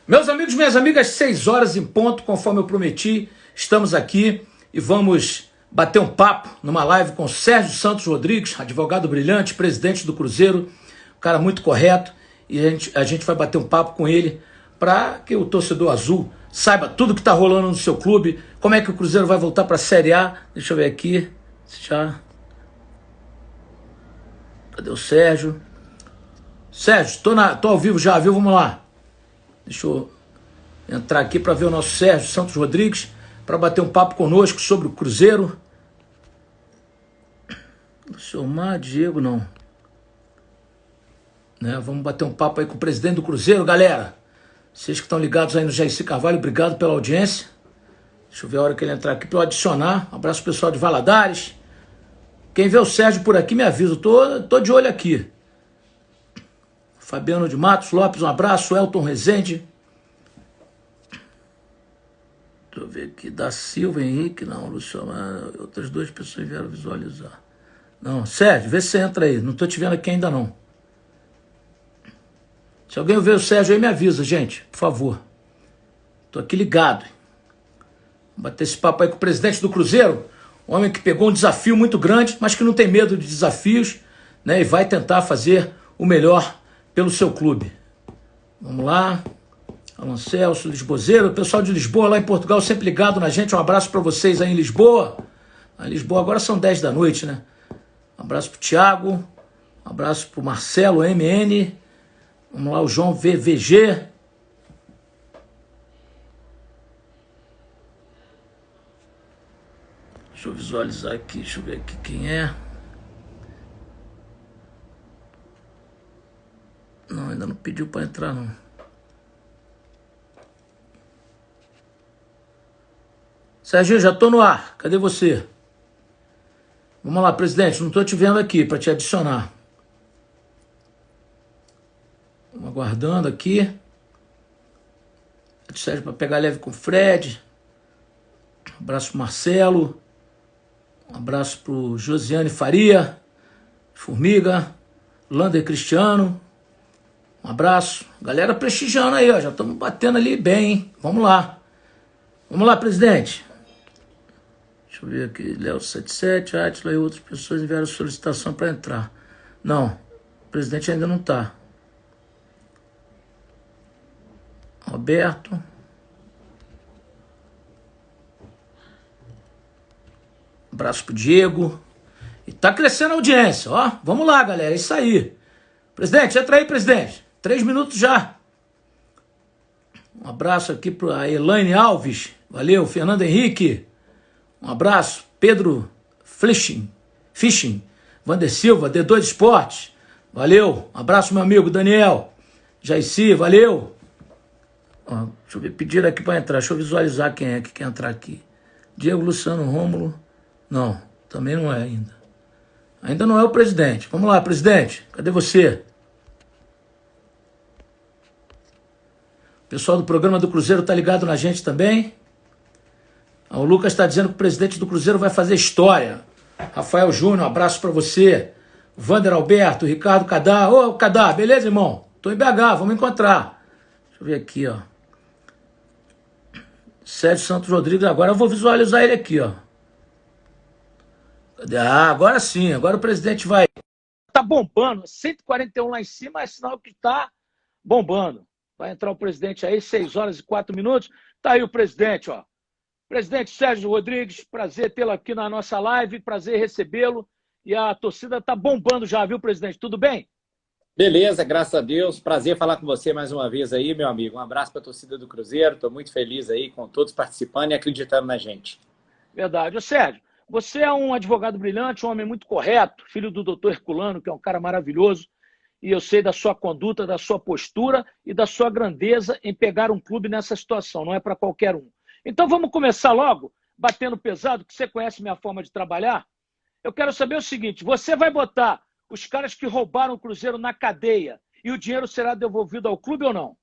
Meus amigos, minhas amigas, 6 horas em ponto, conforme eu prometi, estamos aqui e vamos bater um papo numa live com Sérgio Santos Rodrigues, advogado brilhante, presidente do Cruzeiro, um cara muito correto, e a gente vai bater um papo com ele para que o torcedor azul saiba tudo que está rolando no seu clube, como é que o Cruzeiro vai voltar para a Série A. Deixa eu ver aqui, já... Cadê o Sérgio? Sérgio, tô ao vivo já, viu? Vamos lá. Deixa eu entrar aqui para ver o nosso Sérgio Santos Rodrigues, para bater um papo conosco sobre o Cruzeiro. Mar, Diego, não. Né? Vamos bater um papo aí com o presidente do Cruzeiro, galera. Vocês que estão ligados aí no Jair Carvalho, obrigado pela audiência. Deixa eu ver a hora que ele entrar aqui para eu adicionar. Um abraço pessoal de Valadares. Quem vê o Sérgio por aqui me avisa, tô de olho aqui. Fabiano de Matos Lopes, um abraço. Elton Rezende. Deixa eu ver aqui. Da Silva, Henrique, não. Luciano, outras duas pessoas vieram visualizar. Não, Sérgio, vê se você entra aí. Não estou te vendo aqui ainda não. Se alguém ver o Sérgio aí, me avisa, gente, por favor. Estou aqui ligado. Vou bater esse papo aí com o presidente do Cruzeiro. Um homem que pegou um desafio muito grande, mas que não tem medo de desafios, né? E vai tentar fazer o melhor pelo seu clube. Vamos lá. Alan Celso, Lisbozeiro, o pessoal de Lisboa lá em Portugal sempre ligado na gente. Um abraço para vocês aí em Lisboa. Em Lisboa agora são 10 da noite, né? Um abraço pro Thiago, um abraço pro Marcelo MN. Vamos lá, o João VVG. Deixa eu visualizar aqui, deixa eu ver aqui quem é. Não, ainda não pediu para entrar, não. Serginho, já estou no ar. Cadê você? Vamos lá, presidente. Não estou te vendo aqui para te adicionar. Vamos aguardando aqui. Sérgio para pegar leve com o Fred. Um abraço para Marcelo. Um abraço para o Josiane Faria. Formiga. Lander Cristiano. Um abraço. Galera prestigiando aí, ó. Já estamos batendo ali bem, hein? Vamos lá. Vamos lá, presidente. Deixa eu ver aqui. Léo 77, Atila e outras pessoas enviaram solicitação para entrar. Não, o presidente ainda não está. Roberto. Abraço pro Diego. E tá crescendo a audiência, ó. Vamos lá, galera. É isso aí. Presidente, entra aí, presidente. 3 minutos já. Um abraço aqui para Elaine Alves. Valeu, Fernando Henrique. Um abraço. Pedro Fishing. Vander Silva, D2 Esportes. Valeu. Um abraço, meu amigo Daniel. Jaici, valeu. Ó, deixa eu ver, pediram aqui para entrar. Deixa eu visualizar quem é que quer entrar aqui. Diego Luciano Rômulo. Não, também não é ainda. Ainda não é o presidente. Vamos lá, presidente. Cadê você? O pessoal do programa do Cruzeiro tá ligado na gente também. O Lucas está dizendo que o presidente do Cruzeiro vai fazer história. Rafael Júnior, um abraço para você. Vander Alberto, Ricardo Cadá. Ô, Cadá, beleza, irmão? Tô em BH, vamos encontrar. Deixa eu ver aqui, ó. Sérgio Santos Rodrigues, agora eu vou visualizar ele aqui, ó. Ah, agora sim, agora o presidente vai. Tá bombando, 141 lá em cima, é sinal que tá bombando. Vai entrar o presidente aí, 6 horas e 4 minutos. Tá aí o presidente, ó. Presidente Sérgio Rodrigues, prazer tê-lo aqui na nossa live, prazer recebê-lo. E a torcida tá bombando já, viu, presidente? Tudo bem? Beleza, graças a Deus. Prazer falar com você mais uma vez aí, meu amigo. Um abraço para a torcida do Cruzeiro. Estou muito feliz aí com todos participando e acreditando na gente. Verdade. Ô, Sérgio, você é um advogado brilhante, um homem muito correto, filho do doutor Herculano, que é um cara maravilhoso. E eu sei da sua conduta, da sua postura e da sua grandeza em pegar um clube nessa situação. Não é para qualquer um. Então vamos começar logo, batendo pesado, que você conhece minha forma de trabalhar. Eu quero saber o seguinte, você vai botar os caras que roubaram o Cruzeiro na cadeia e o dinheiro será devolvido ao clube ou não?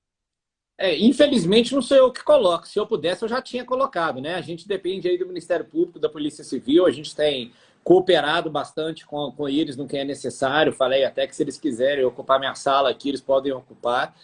Infelizmente não sou eu que coloco. Se eu pudesse, eu já tinha colocado, né? A gente depende aí do Ministério Público, da Polícia Civil. A gente tem cooperado bastante com eles no que é necessário. Falei até que se eles quiserem ocupar minha sala aqui, eles podem ocupar.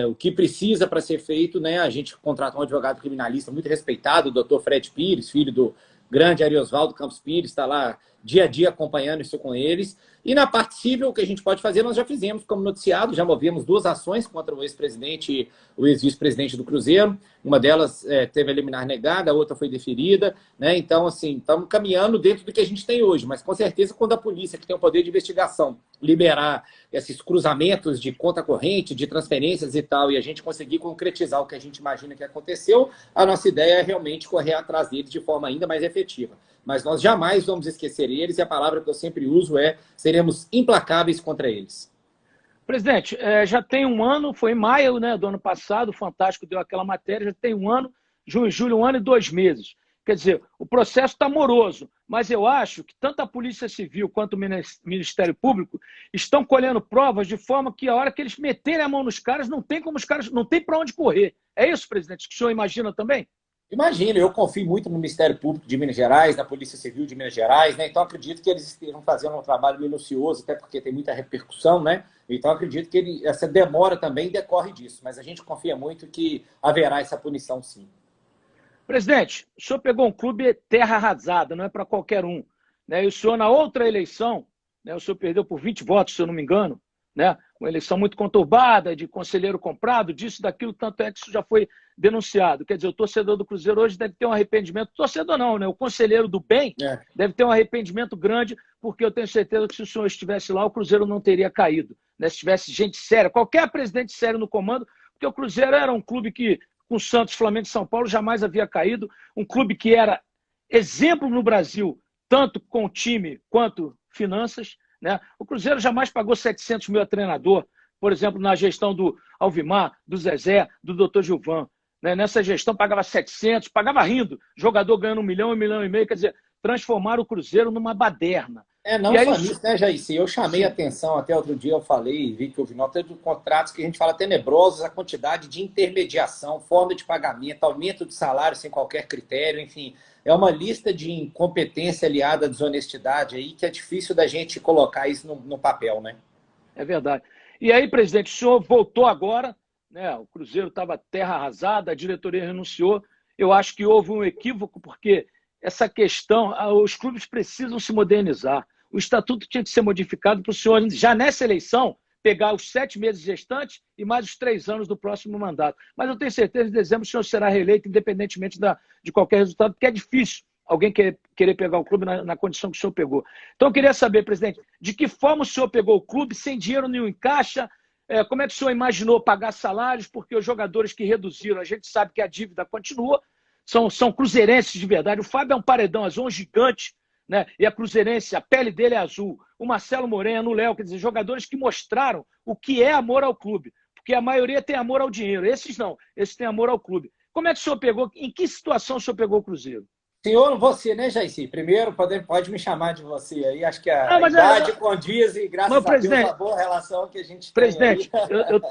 O que precisa para ser feito, né? A gente contratou um advogado criminalista muito respeitado, o doutor Fred Pires, filho do grande Ariosvaldo Campos Pires, está lá dia a dia acompanhando isso com eles. E na parte civil, o que a gente pode fazer, nós já fizemos como noticiado, já movemos 2 ações contra o ex-presidente e o ex-vice-presidente do Cruzeiro. Uma delas teve a liminar negada, a outra foi deferida, né? Então, assim, estamos caminhando dentro do que a gente tem hoje, mas com certeza quando a polícia, que tem o poder de investigação, liberar esses cruzamentos de conta corrente, de transferências e tal, e a gente conseguir concretizar o que a gente imagina que aconteceu, a nossa ideia é realmente correr atrás deles de forma ainda mais efetiva. Mas nós jamais vamos esquecer eles, e a palavra que eu sempre uso é: seremos implacáveis contra eles. Presidente, já tem um ano, foi em maio, né, do ano passado, o Fantástico deu aquela matéria, já tem um ano, junho e julho, 1 ano e 2 meses. Quer dizer, o processo está moroso, mas eu acho que tanto a Polícia Civil quanto o Ministério Público estão colhendo provas de forma que a hora que eles meterem a mão nos caras, não tem como os caras, não tem para onde correr. É isso, presidente, que o senhor imagina também? Imagina, eu confio muito no Ministério Público de Minas Gerais, na Polícia Civil de Minas Gerais, né? Então acredito que eles estejam fazendo um trabalho minucioso, até porque tem muita repercussão, né? Então acredito que essa demora também decorre disso, mas a gente confia muito que haverá essa punição, sim. Presidente, o senhor pegou um clube terra arrasada, não é para qualquer um, né? E o senhor, na outra eleição, né, o senhor perdeu por 20 votos, se eu não me engano, né? Uma eleição muito conturbada, de conselheiro comprado, disso, daquilo, tanto é que isso já foi denunciado. Quer dizer, o torcedor do Cruzeiro hoje deve ter um arrependimento, torcedor não, né? O conselheiro do bem deve ter um arrependimento grande, porque eu tenho certeza que se o senhor estivesse lá, o Cruzeiro não teria caído, né? Se tivesse gente séria, qualquer presidente sério no comando, porque o Cruzeiro era um clube que, com Santos, Flamengo e São Paulo, jamais havia caído, um clube que era exemplo no Brasil, tanto com time quanto finanças, né? O Cruzeiro jamais pagou 700 mil a treinador, por exemplo, na gestão do Alvimar, do Zezé, do Dr. Gilvan. Né? Nessa gestão pagava 700, pagava rindo, jogador ganhando 1 milhão, 1,5 milhão, quer dizer, transformaram o Cruzeiro numa baderna. Não só nisso, né, Jair? Eu chamei a atenção, até outro dia eu falei, vi que houve nota de contratos que a gente fala tenebrosos, a quantidade de intermediação, forma de pagamento, aumento de salário sem qualquer critério, enfim. É uma lista de incompetência aliada à desonestidade aí que é difícil da gente colocar isso no papel, né? É verdade. E aí, presidente, o senhor voltou agora, né? O Cruzeiro estava terra arrasada, a diretoria renunciou. Eu acho que houve um equívoco, porque essa questão, os clubes precisam se modernizar. O estatuto tinha que ser modificado para o senhor, já nessa eleição, pegar os 7 meses restantes e mais os 3 anos do próximo mandato. Mas eu tenho certeza que em dezembro o senhor será reeleito, independentemente de qualquer resultado, porque é difícil alguém querer pegar o clube na condição que o senhor pegou. Então eu queria saber, presidente, de que forma o senhor pegou o clube, sem dinheiro nenhum em caixa, como é que o senhor imaginou pagar salários, porque os jogadores que reduziram, a gente sabe que a dívida continua, são cruzeirenses de verdade. O Fábio é um paredão azul, um gigante, né? E a cruzeirense, a pele dele é azul. O Marcelo Moreno, o Léo, quer dizer, jogadores que mostraram o que é amor ao clube, porque a maioria tem amor ao dinheiro. Esses não, esses têm amor ao clube. Como é que o senhor pegou, em que situação o senhor pegou o Cruzeiro? Senhor, você, né, Jair? Primeiro, pode me chamar de você aí. Acho que a idade condiz e, graças a Deus, a boa relação que a gente tem. Presidente,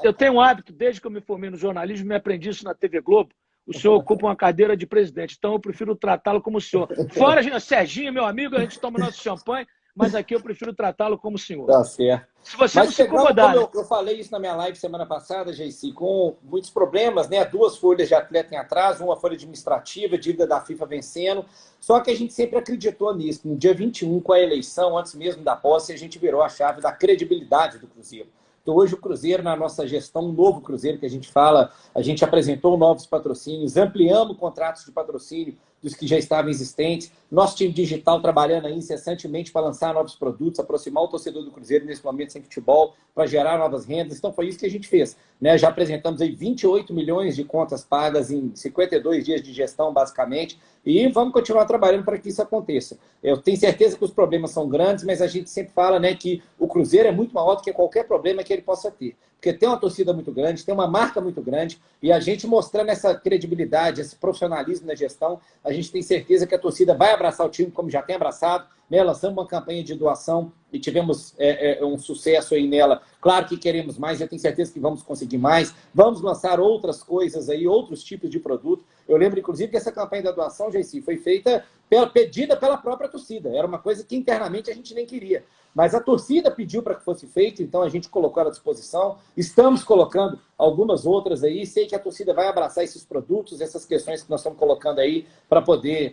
eu tenho um hábito, desde que eu me formei no jornalismo, me aprendi isso na TV Globo. O senhor ocupa uma cadeira de presidente, então eu prefiro tratá-lo como o senhor. Fora, Serginho, meu amigo, a gente toma nosso champanhe, mas aqui eu prefiro tratá-lo como senhor. Tá certo. Se você não se incomodar. Eu falei isso na minha live semana passada, JC, com muitos problemas, né? 2 folhas de atleta em atraso, uma folha administrativa, dívida da FIFA vencendo. Só que a gente sempre acreditou nisso. No dia 21, com a eleição, antes mesmo da posse, a gente virou a chave da credibilidade do Cruzeiro. Então, hoje o Cruzeiro, na nossa gestão, um novo Cruzeiro que a gente fala, a gente apresentou novos patrocínios, ampliamos contratos de patrocínio dos que já estavam existentes, nosso time digital trabalhando aí incessantemente para lançar novos produtos, aproximar o torcedor do Cruzeiro nesse momento sem futebol, para gerar novas rendas. Então foi isso que a gente fez, né? Já apresentamos aí 28 milhões de contas pagas em 52 dias de gestão, basicamente, e vamos continuar trabalhando para que isso aconteça. Eu tenho certeza que os problemas são grandes, mas a gente sempre fala, né, que o Cruzeiro é muito maior do que qualquer problema que ele possa ter. Porque tem uma torcida muito grande, tem uma marca muito grande, e a gente mostrando essa credibilidade, esse profissionalismo na gestão, a gente tem certeza que a torcida vai abraçar o time como já tem abraçado, né? Lançamos uma campanha de doação e tivemos um sucesso aí nela. Claro que queremos mais, eu tenho certeza que vamos conseguir mais. Vamos lançar outras coisas aí, outros tipos de produto. Eu lembro, inclusive, que essa campanha da doação, JC, foi feita pedida pela própria torcida. Era uma coisa que internamente a gente nem queria. Mas a torcida pediu para que fosse feito, então a gente colocou ela à disposição. Estamos colocando algumas outras aí. Sei que a torcida vai abraçar esses produtos, essas questões que nós estamos colocando aí para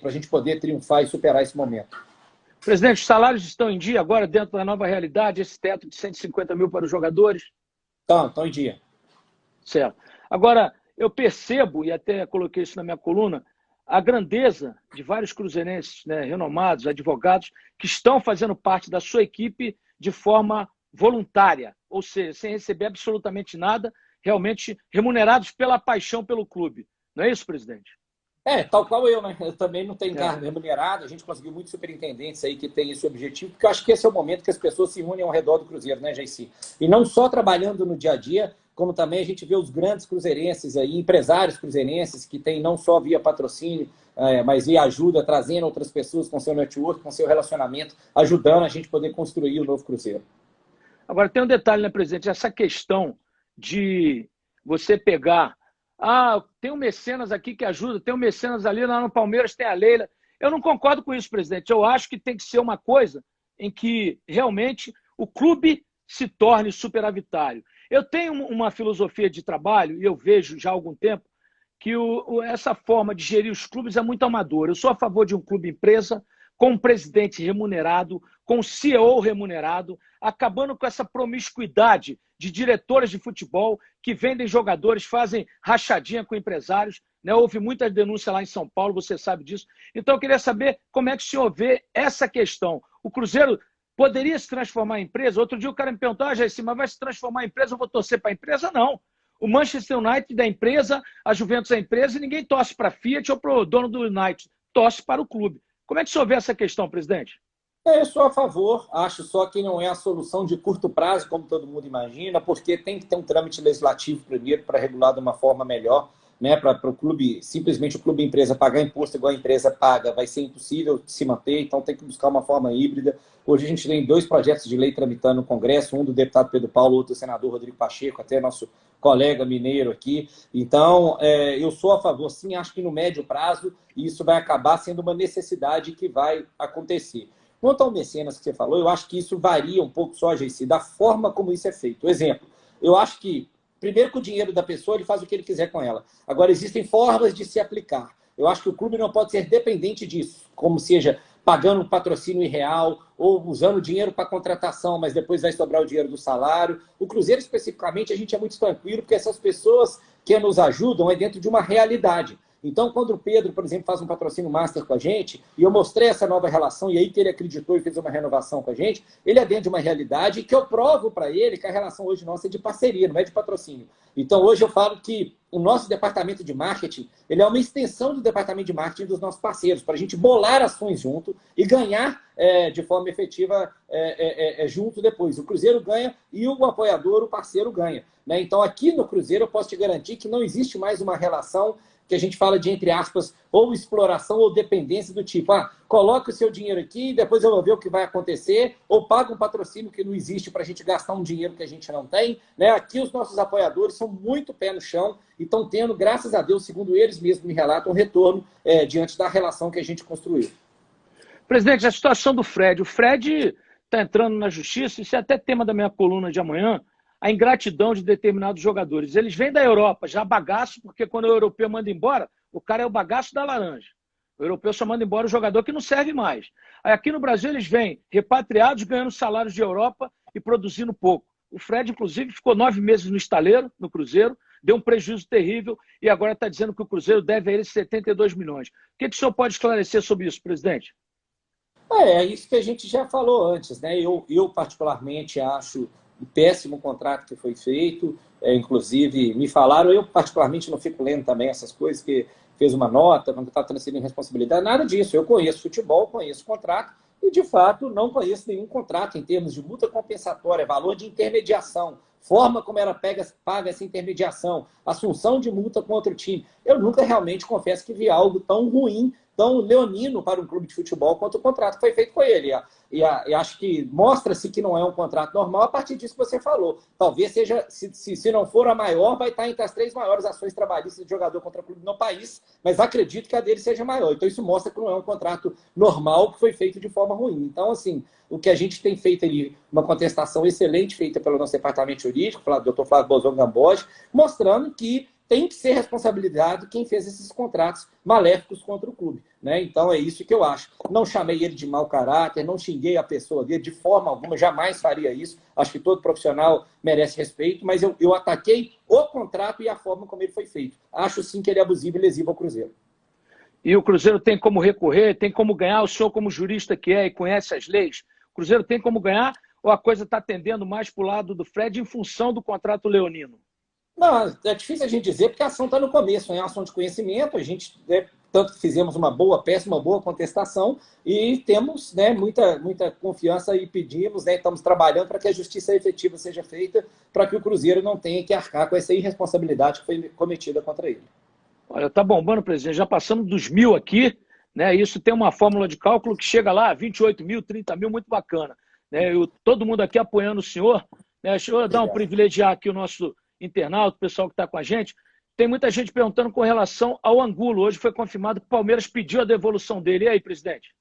a gente poder triunfar e superar esse momento. Presidente, os salários estão em dia agora dentro da nova realidade, esse teto de 150 mil para os jogadores? Estão em dia. Certo. Agora, eu percebo, e até coloquei isso na minha coluna, a grandeza de vários cruzeirenses, né, renomados, advogados, que estão fazendo parte da sua equipe de forma voluntária, ou seja, sem receber absolutamente nada, realmente remunerados pela paixão pelo clube. Não é isso, presidente? Tal qual eu, né? Eu também não tenho cargo remunerado. A gente conseguiu muitos superintendentes aí que têm esse objetivo, porque eu acho que esse é o momento que as pessoas se unem ao redor do Cruzeiro, né, JC? E não só trabalhando no dia a dia, como também a gente vê os grandes cruzeirenses aí, empresários cruzeirenses, que têm não só via patrocínio, mas via ajuda, trazendo outras pessoas com seu network, com seu relacionamento, ajudando a gente poder construir o novo Cruzeiro. Agora, tem um detalhe, né, presidente? Essa questão de você pegar... tem um mecenas aqui que ajuda, tem um mecenas ali, lá no Palmeiras tem a Leila. Eu não concordo com isso, presidente. Eu acho que tem que ser uma coisa em que realmente o clube se torne superavitário. Eu tenho uma filosofia de trabalho, e eu vejo já há algum tempo, que essa forma de gerir os clubes é muito amadora. Eu sou a favor de um clube-empresa com um presidente remunerado, com um CEO remunerado, acabando com essa promiscuidade de diretores de futebol que vendem jogadores, fazem rachadinha com empresários. Né? Houve muita denúncia lá em São Paulo, você sabe disso. Então, eu queria saber como é que o senhor vê essa questão. O Cruzeiro poderia se transformar em empresa? Outro dia o cara me perguntou, Jair, mas vai se transformar em empresa, eu vou torcer para a empresa? Não. O Manchester United da empresa, a Juventus é empresa, e ninguém torce para a Fiat ou para o dono do United, torce para o clube. Como é que o senhor vê essa questão, presidente? Eu sou a favor, acho só que não é a solução de curto prazo, como todo mundo imagina, porque tem que ter um trâmite legislativo primeiro para regular de uma forma melhor, né? Para o clube, simplesmente o clube empresa pagar imposto igual a empresa paga, vai ser impossível de se manter, então tem que buscar uma forma híbrida. Hoje a gente tem 2 projetos de lei tramitando no Congresso, um do deputado Pedro Paulo, outro do senador Rodrigo Pacheco, até nosso colega mineiro aqui. Então, eu sou a favor, sim, acho que no médio prazo isso vai acabar sendo uma necessidade que vai acontecer. Quanto ao mecenas que você falou, eu acho que isso varia um pouco só, JC, da forma como isso é feito. Exemplo, eu acho que, primeiro, com o dinheiro da pessoa, ele faz o que ele quiser com ela. Agora, existem formas de se aplicar. Eu acho que o clube não pode ser dependente disso, como seja pagando um patrocínio irreal ou usando dinheiro para contratação, mas depois vai sobrar o dinheiro do salário. O Cruzeiro, especificamente, a gente é muito tranquilo, porque essas pessoas que nos ajudam é dentro de uma realidade. Então, quando o Pedro, por exemplo, faz um patrocínio master com a gente, e eu mostrei essa nova relação, e aí que ele acreditou e fez uma renovação com a gente, ele é dentro de uma realidade que eu provo para ele que a relação hoje nossa é de parceria, não é de patrocínio. Então, hoje eu falo que o nosso departamento de marketing, ele é uma extensão do departamento de marketing dos nossos parceiros, para a gente bolar ações junto e ganhar de forma efetiva junto depois. O Cruzeiro ganha e o apoiador, o parceiro, ganha. Né? Então, aqui no Cruzeiro, eu posso te garantir que não existe mais uma relação que a gente fala de, entre aspas, ou exploração ou dependência do tipo, coloca o seu dinheiro aqui, depois eu vou ver o que vai acontecer, ou paga um patrocínio que não existe para a gente gastar um dinheiro que a gente não tem. Né? Aqui os nossos apoiadores são muito pé no chão e estão tendo, graças a Deus, segundo eles mesmos me relatam, um retorno diante da relação que a gente construiu. Presidente, a situação do Fred. O Fred está entrando na justiça, isso é até tema da minha coluna de amanhã, a ingratidão de determinados jogadores. Eles vêm da Europa já bagaço, porque quando o europeu manda embora, o cara é o bagaço da laranja. O europeu só manda embora o jogador que não serve mais. Aí aqui no Brasil eles vêm repatriados, ganhando salários de Europa e produzindo pouco. O Fred, inclusive, ficou 9 meses no estaleiro, no Cruzeiro, deu um prejuízo terrível e agora está dizendo que o Cruzeiro deve a ele 72 milhões. O que o senhor pode esclarecer sobre isso, presidente? É isso que a gente já falou antes, né? Eu particularmente acho um péssimo contrato que foi feito, inclusive me falaram, eu particularmente não fico lendo também essas coisas, que fez uma nota, não está transferindo responsabilidade, nada disso. Eu conheço futebol, conheço contrato, e de fato não conheço nenhum contrato em termos de multa compensatória, valor de intermediação, forma como ela paga essa intermediação, assunção de multa com outro time. Eu nunca realmente confesso que vi algo tão ruim tão leonino para um clube de futebol quanto o contrato que foi feito com ele. E acho que mostra-se que não é um contrato normal a partir disso que você falou. Talvez seja, se não for a maior, vai estar entre as 3 maiores ações trabalhistas de jogador contra clube no país, mas acredito que a dele seja maior. Então isso mostra que não é um contrato normal que foi feito de forma ruim. Então, assim, o que a gente tem feito ali, uma contestação excelente feita pelo nosso departamento jurídico, pelo Dr. Flávio Bolzon Gamboge, mostrando que tem que ser responsabilidade quem fez esses contratos maléficos contra o clube, né? Então é isso que eu acho. Não chamei ele de mau caráter, não xinguei a pessoa dele de forma alguma, jamais faria isso. Acho que todo profissional merece respeito, mas eu ataquei o contrato e a forma como ele foi feito. Acho sim que ele é abusivo e lesivo ao Cruzeiro. E o Cruzeiro tem como recorrer, tem como ganhar, o senhor como jurista que é e conhece as leis, o Cruzeiro tem como ganhar ou a coisa está tendendo mais para o lado do Fred em função do contrato leonino? Não, é difícil a gente dizer porque a ação está no começo, é uma ação de conhecimento, a gente, tanto que fizemos uma boa, péssima, boa contestação e temos, né, muita confiança e pedimos, né, estamos trabalhando para que a justiça efetiva seja feita, para que o Cruzeiro não tenha que arcar com essa irresponsabilidade que foi cometida contra ele. Olha, tá bombando, presidente, já passamos dos 1.000 aqui, né, isso tem uma fórmula de cálculo que chega lá, 28 mil, 30 mil, muito bacana. Né, todo mundo aqui apoiando o senhor, né, deixa eu dar um privilegiar aqui o nosso internauta, o pessoal que está com a gente. Tem muita gente perguntando com relação ao Angulo. Hoje foi confirmado que o Palmeiras pediu a devolução dele. E aí, presidente?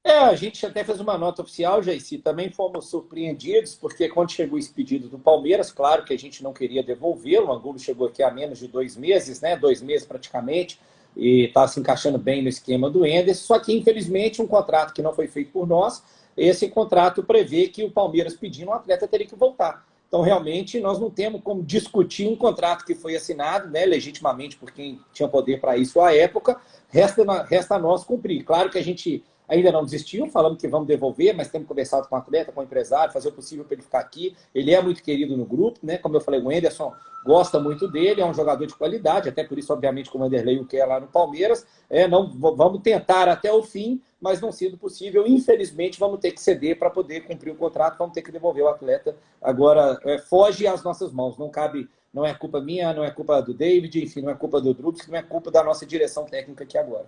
A gente até fez uma nota oficial, Jaicy. Também fomos surpreendidos, porque quando chegou esse pedido do Palmeiras, claro que a gente não queria devolvê-lo. O Angulo chegou aqui há menos de 2 meses, né? 2 meses praticamente, e está se encaixando bem no esquema do Enderson. Só que, infelizmente, um contrato que não foi feito por nós, esse contrato prevê que o Palmeiras pedindo, o atleta teria que voltar. Então, realmente, nós não temos como discutir um contrato que foi assinado, né, legitimamente por quem tinha poder para isso à época, resta a nós cumprir. Claro que a gente ainda não desistiu, falamos que vamos devolver, mas temos conversado com o atleta, com o empresário, fazer o possível para ele ficar aqui. Ele é muito querido no grupo, né? Como eu falei, o Enderson gosta muito dele, é um jogador de qualidade, até por isso, obviamente, que o Vanderlei o quer lá no Palmeiras. Não, vamos tentar até o fim, mas não sendo possível, infelizmente, vamos ter que ceder para poder cumprir o contrato, vamos ter que devolver o atleta. Agora, foge às nossas mãos, não cabe, não é culpa minha, não é culpa do David, enfim, não é culpa do Drubs, não é culpa da nossa direção técnica aqui agora.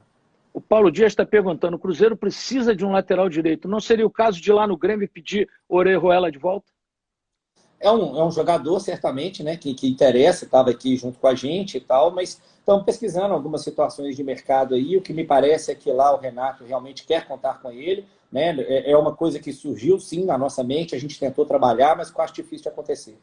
O Paulo Dias está perguntando, o Cruzeiro precisa de um lateral direito. Não seria o caso de ir lá no Grêmio pedir Orejuela de volta? É um jogador, certamente, né, que interessa, estava aqui junto com a gente e tal, mas estamos pesquisando algumas situações de mercado aí. O que me parece é que lá o Renato realmente quer contar com ele, né? É uma coisa que surgiu, sim, na nossa mente, a gente tentou trabalhar, mas que eu acho difícil de acontecer.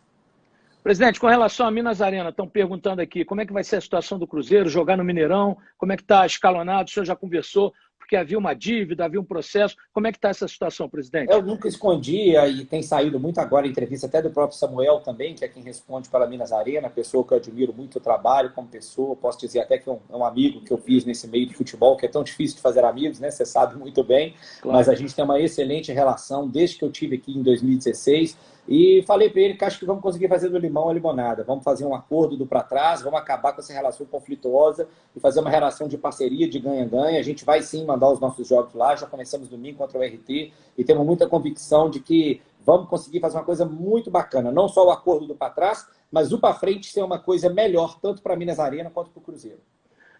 Presidente, com relação a Minas Arena, estão perguntando aqui como é que vai ser a situação do Cruzeiro, jogar no Mineirão, como é que está escalonado, o senhor já conversou, porque havia uma dívida, havia um processo. Como é que está essa situação, presidente? Eu nunca escondi, e tem saído muito agora, entrevista até do próprio Samuel também, que é quem responde para a Minas Arena, pessoa que eu admiro muito o trabalho como pessoa, posso dizer até que é um amigo que eu fiz nesse meio de futebol, que é tão difícil de fazer amigos, né? Você sabe muito bem, claro. Mas a gente tem uma excelente relação desde que eu tive aqui em 2016, e falei para ele que acho que vamos conseguir fazer do limão a limonada. Vamos fazer um acordo do para trás, vamos acabar com essa relação conflituosa e fazer uma relação de parceria, de ganha-ganha. A gente vai sim mandar os nossos jogos lá, já começamos domingo contra o RT e temos muita convicção de que vamos conseguir fazer uma coisa muito bacana. Não só o acordo do para trás, mas o para frente ser uma coisa melhor, tanto para a Minas Arena quanto para o Cruzeiro.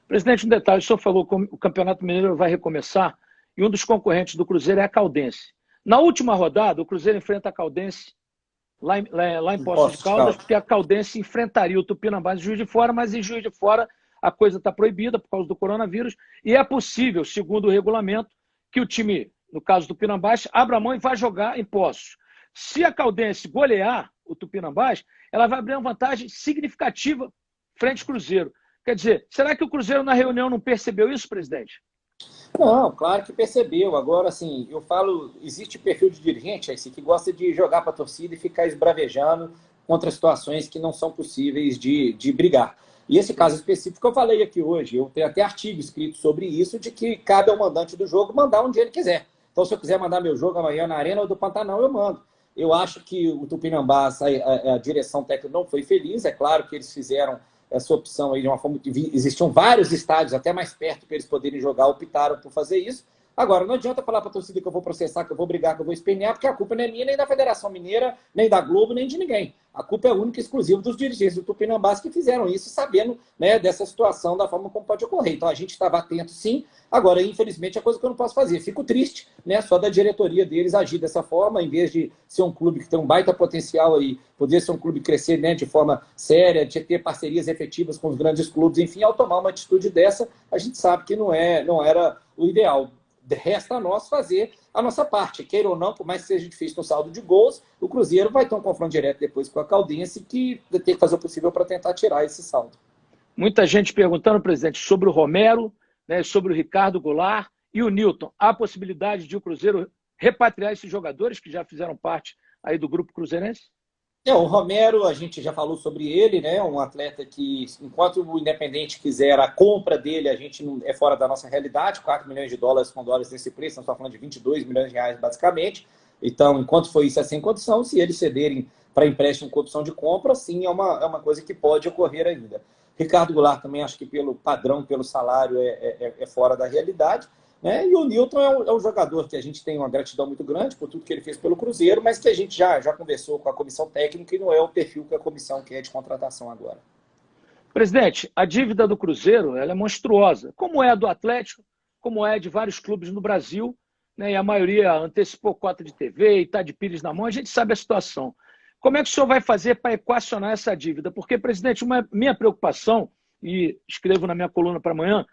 Presidente, um detalhe, o senhor falou que o Campeonato Mineiro vai recomeçar e um dos concorrentes do Cruzeiro é a Caldense. Na última rodada, o Cruzeiro enfrenta a Caldense lá em Poços de Caldas, porque a Caldense enfrentaria o Tupinambás em Juiz de Fora, mas em Juiz de Fora a coisa está proibida por causa do coronavírus e é possível, segundo o regulamento, que o time, no caso do Tupinambás, abra a mão e vá jogar em Poços. Se a Caldense golear o Tupinambás, ela vai abrir uma vantagem significativa frente ao Cruzeiro. Quer dizer, será que o Cruzeiro na reunião não percebeu isso, presidente? Não, claro que percebeu. Agora, assim, eu falo, existe perfil de dirigente esse que gosta de jogar para a torcida e ficar esbravejando contra situações que não são possíveis de brigar. E esse caso específico que eu falei aqui hoje, eu tenho até artigo escrito sobre isso, de que cabe ao mandante do jogo mandar onde ele quiser. Então, se eu quiser mandar meu jogo amanhã na Arena ou do Pantanal, eu mando. Eu acho que o Tupinambás, a direção técnica não foi feliz. É claro que eles fizeram essa opção aí de uma forma que existiam vários estádios até mais perto para eles poderem jogar, optaram por fazer isso, Agora, não adianta falar para a torcida que eu vou processar, que eu vou brigar, que eu vou espernear, porque a culpa não é minha, nem da Federação Mineira, nem da Globo, nem de ninguém. A culpa é única e exclusiva dos dirigentes do Tupinambás que fizeram isso, sabendo, né, dessa situação, da forma como pode ocorrer. Então, a gente estava atento, sim. Agora, infelizmente, é coisa que eu não posso fazer. Fico triste, né, só da diretoria deles agir dessa forma, em vez de ser um clube que tem um baita potencial aí, poder ser um clube crescer, né, de forma séria, de ter parcerias efetivas com os grandes clubes, enfim, ao tomar uma atitude dessa, a gente sabe que não era o ideal. Resta a nós fazer a nossa parte. Queira ou não, por mais que seja difícil no saldo de gols, o Cruzeiro vai ter um confronto direto depois com a Caldense, que tem que fazer o possível para tentar tirar esse saldo. Muita gente perguntando, presidente, sobre o Romero, né, sobre o Ricardo Goulart e o Newton. Há possibilidade de o Cruzeiro repatriar esses jogadores que já fizeram parte aí do grupo cruzeirense? O Romero, a gente já falou sobre ele, né? Um atleta que, enquanto o Independente quiser a compra dele, a gente não é fora da nossa realidade. 4 milhões de dólares com dólares nesse preço, nós estamos falando de 22 milhões de reais, basicamente. Então, enquanto for isso, é sem condição. Se eles cederem para empréstimo com opção de compra, sim, é uma coisa que pode ocorrer ainda. Ricardo Goulart também, acho que pelo padrão, pelo salário, é fora da realidade. Né? E o Newton é um jogador que a gente tem uma gratidão muito grande por tudo que ele fez pelo Cruzeiro, mas que a gente já conversou com a comissão técnica e não é o perfil que a comissão quer de contratação agora. Presidente, a dívida do Cruzeiro ela é monstruosa, como é a do Atlético, como é de vários clubes no Brasil, né? E a maioria antecipou cota de TV e está de pires na mão, a gente sabe a situação. Como é que o senhor vai fazer para equacionar essa dívida? Porque, presidente, minha preocupação, e escrevo na minha coluna para amanhã,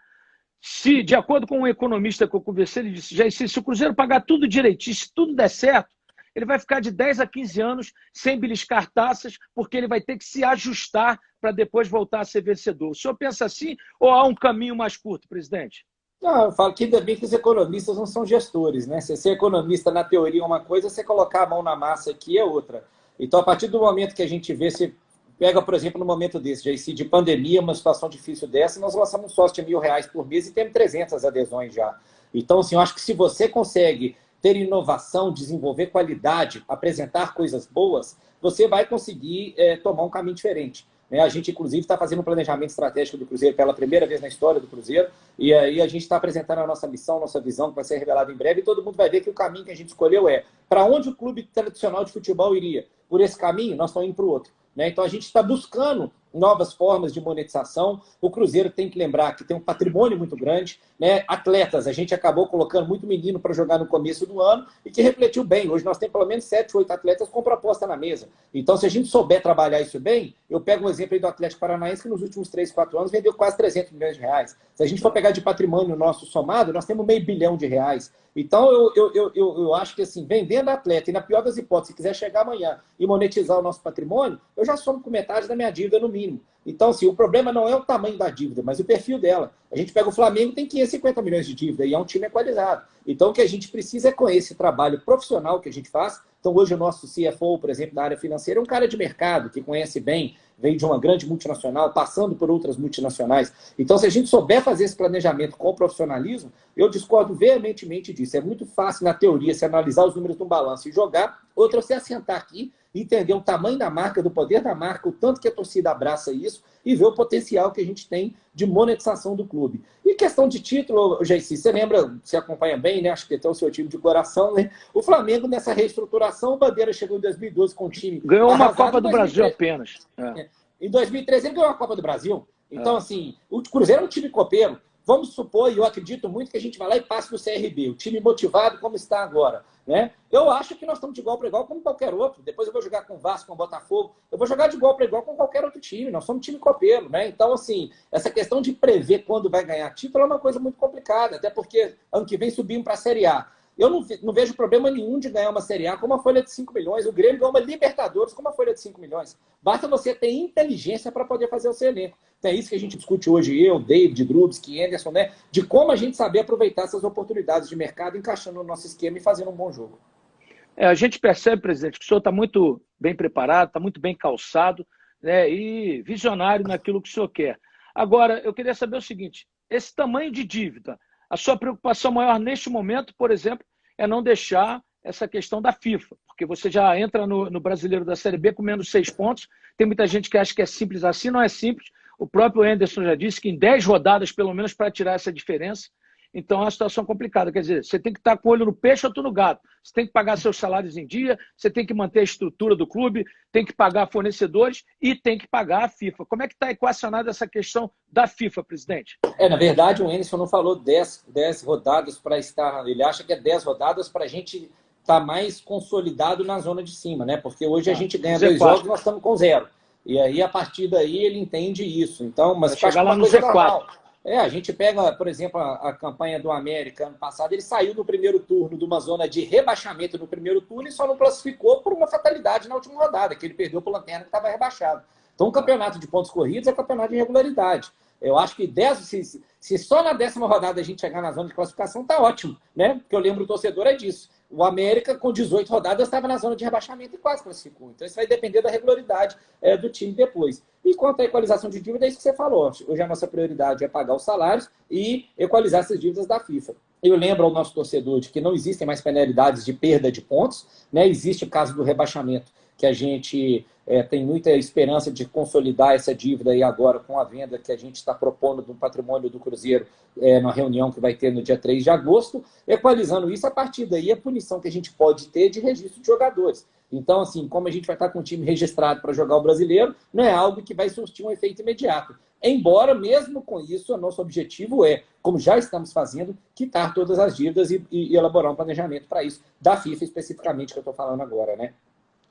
se, de acordo com um economista que eu conversei, ele disse, já se o Cruzeiro pagar tudo direitinho, se tudo der certo, ele vai ficar de 10 a 15 anos sem beliscar taças, porque ele vai ter que se ajustar para depois voltar a ser vencedor. O senhor pensa assim ou há um caminho mais curto, presidente? Não, eu falo que ainda bem que os economistas não são gestores, né? Se ser economista na teoria é uma coisa, você colocar a mão na massa aqui é outra. Então, a partir do momento que a gente vê, se pega, por exemplo, no momento desse, de pandemia, uma situação difícil dessa, nós lançamos um sócio de R$1.000 por mês e temos 300 adesões já. Então, assim, eu acho que se você consegue ter inovação, desenvolver qualidade, apresentar coisas boas, você vai conseguir tomar um caminho diferente. A gente, inclusive, está fazendo um planejamento estratégico do Cruzeiro pela primeira vez na história do Cruzeiro, e aí a gente está apresentando a nossa missão, nossa visão, que vai ser revelada em breve, e todo mundo vai ver que o caminho que a gente escolheu é para onde o clube tradicional de futebol iria. Por esse caminho, nós estamos indo para o outro. Então, a gente está buscando novas formas de monetização. O Cruzeiro tem que lembrar que tem um patrimônio muito grande. Atletas, a gente acabou colocando muito menino para jogar no começo do ano e que refletiu bem. Hoje nós temos pelo menos 7, 8 atletas com proposta na mesa. Então, se a gente souber trabalhar isso bem, eu pego um exemplo aí do Atlético Paranaense, que nos últimos 3, 4 anos vendeu quase 300 milhões de reais. Se a gente for pegar de patrimônio nosso somado, nós temos R$500 milhão. Então, eu acho que, assim, vendendo atleta, e na pior das hipóteses, se quiser chegar amanhã e monetizar o nosso patrimônio, eu já somo com metade da minha dívida no mínimo. Então, assim, o problema não é o tamanho da dívida, mas o perfil dela. A gente pega o Flamengo, tem 550 milhões de dívida, e é um time equalizado. Então, o que a gente precisa é com esse trabalho profissional que a gente faz. Então, hoje o nosso CFO, por exemplo, da área financeira, é um cara de mercado, que conhece bem, vem de uma grande multinacional, passando por outras multinacionais. Então, se a gente souber fazer esse planejamento com profissionalismo, eu discordo veementemente disso. É muito fácil, na teoria, se analisar os números de um balanço e jogar. Outra, você assentar aqui, entender o tamanho da marca, do poder da marca, o tanto que a torcida abraça isso e ver o potencial que a gente tem de monetização do clube. E questão de título, Jayci, você lembra, você acompanha bem, né? Acho que tem o seu time de coração, né? O Flamengo, nessa reestruturação, o Bandeira chegou em 2012 com o time ganhou uma arrasado. Copa do Brasil apenas. Em 2013 ele ganhou a Copa do Brasil. Então, assim, o Cruzeiro é um time copeiro. Vamos supor, e eu acredito muito, que a gente vai lá e passe no CRB, o time motivado como está agora. Eu acho que nós estamos de igual para igual como qualquer outro. Depois eu vou jogar com o Vasco, com o Botafogo. Eu vou jogar de igual para igual com qualquer outro time. Nós somos um time copeiro. Então, assim, essa questão de prever quando vai ganhar título é uma coisa muito complicada. Até porque ano que vem subimos para a Série A. Eu não vejo problema nenhum de ganhar uma Série A com uma folha de 5 milhões. O Grêmio ganhou uma Libertadores com uma folha de 5 milhões. Basta você ter inteligência para poder fazer o seu elenco. Então é isso que a gente discute hoje, eu, David, Drubsky, Anderson, de como a gente saber aproveitar essas oportunidades de mercado, encaixando no nosso esquema e fazendo um bom jogo. A gente percebe, presidente, que o senhor está muito bem preparado, está muito bem calçado, e visionário naquilo que o senhor quer. Agora, eu queria saber o seguinte, esse tamanho de dívida, a sua preocupação maior neste momento, por exemplo, é não deixar essa questão da FIFA, porque você já entra no Brasileiro da Série B com menos 6 pontos, tem muita gente que acha que é simples assim, não é simples. O próprio Anderson já disse que em 10 rodadas, pelo menos, para tirar essa diferença. Então é uma situação complicada. Quer dizer, você tem que estar com o olho no peixe ou no gato. Você tem que pagar seus salários em dia, você tem que manter a estrutura do clube, tem que pagar fornecedores e tem que pagar a FIFA. Como é que está equacionada essa questão da FIFA, presidente? Na verdade, o Emerson não falou 10 rodadas para estar... Ele acha que é 10 rodadas para a gente estar mais consolidado na zona de cima, né? Porque hoje a gente ganha 2 jogos e nós estamos com 0. E aí, a partir daí, ele entende isso. Então, mas chegar lá no Z4. Normal. A gente pega, por exemplo, a campanha do América ano passado, ele saiu no primeiro turno de uma zona de rebaixamento no primeiro turno e só não classificou por uma fatalidade na última rodada, que ele perdeu para o Lanterna que estava rebaixado. Então, o campeonato de pontos corridos é campeonato de regularidade. Eu acho que se só na 10ª rodada a gente chegar na zona de classificação, tá ótimo, né? Porque eu lembro o torcedor é disso. O América, com 18 rodadas, estava na zona de rebaixamento e quase classificou. Então, isso vai depender da regularidade do time depois. E quanto à equalização de dívida, é isso que você falou. Hoje a nossa prioridade é pagar os salários e equalizar essas dívidas da FIFA. Eu lembro ao nosso torcedor de que não existem mais penalidades de perda de pontos, né? Existe o caso do rebaixamento, que a gente tem muita esperança de consolidar essa dívida aí agora com a venda que a gente está propondo do patrimônio do Cruzeiro na reunião que vai ter no dia 3 de agosto, equalizando isso. A partir daí, a punição que a gente pode ter de registro de jogadores. Então, assim, como a gente vai estar com o time registrado para jogar o Brasileiro, não é algo que vai surtir um efeito imediato. Embora, mesmo com isso, o nosso objetivo é, como já estamos fazendo, quitar todas as dívidas e elaborar um planejamento para isso, da FIFA especificamente, que eu estou falando agora, né?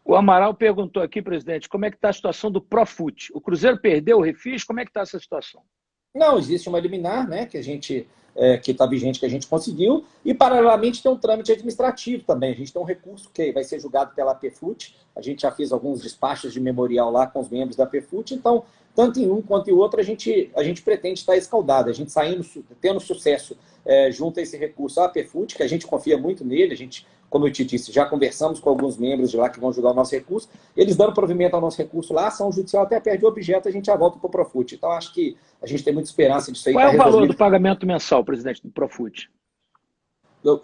O Amaral perguntou aqui, presidente, como é que está a situação do Profut? O Cruzeiro perdeu o refis? Como é que está essa situação? Não, existe uma liminar, né, que a gente que está vigente, que a gente conseguiu, e paralelamente tem um trâmite administrativo também. A gente tem um recurso que vai ser julgado pela PFUT. A gente já fez alguns despachos de memorial lá com os membros da PFUT, então, tanto em um quanto em outro, a gente pretende estar escaldado. A gente tendo sucesso junto a esse recurso à PFUT, que a gente confia muito nele, a gente, como eu te disse, já conversamos com alguns membros de lá que vão julgar o nosso recurso, eles dando provimento ao nosso recurso lá, a ação judicial até perde o objeto, a gente já volta para o Profut. Então, acho que a gente tem muita esperança disso aí. Qual é o valor do pagamento mensal, presidente, do Profut?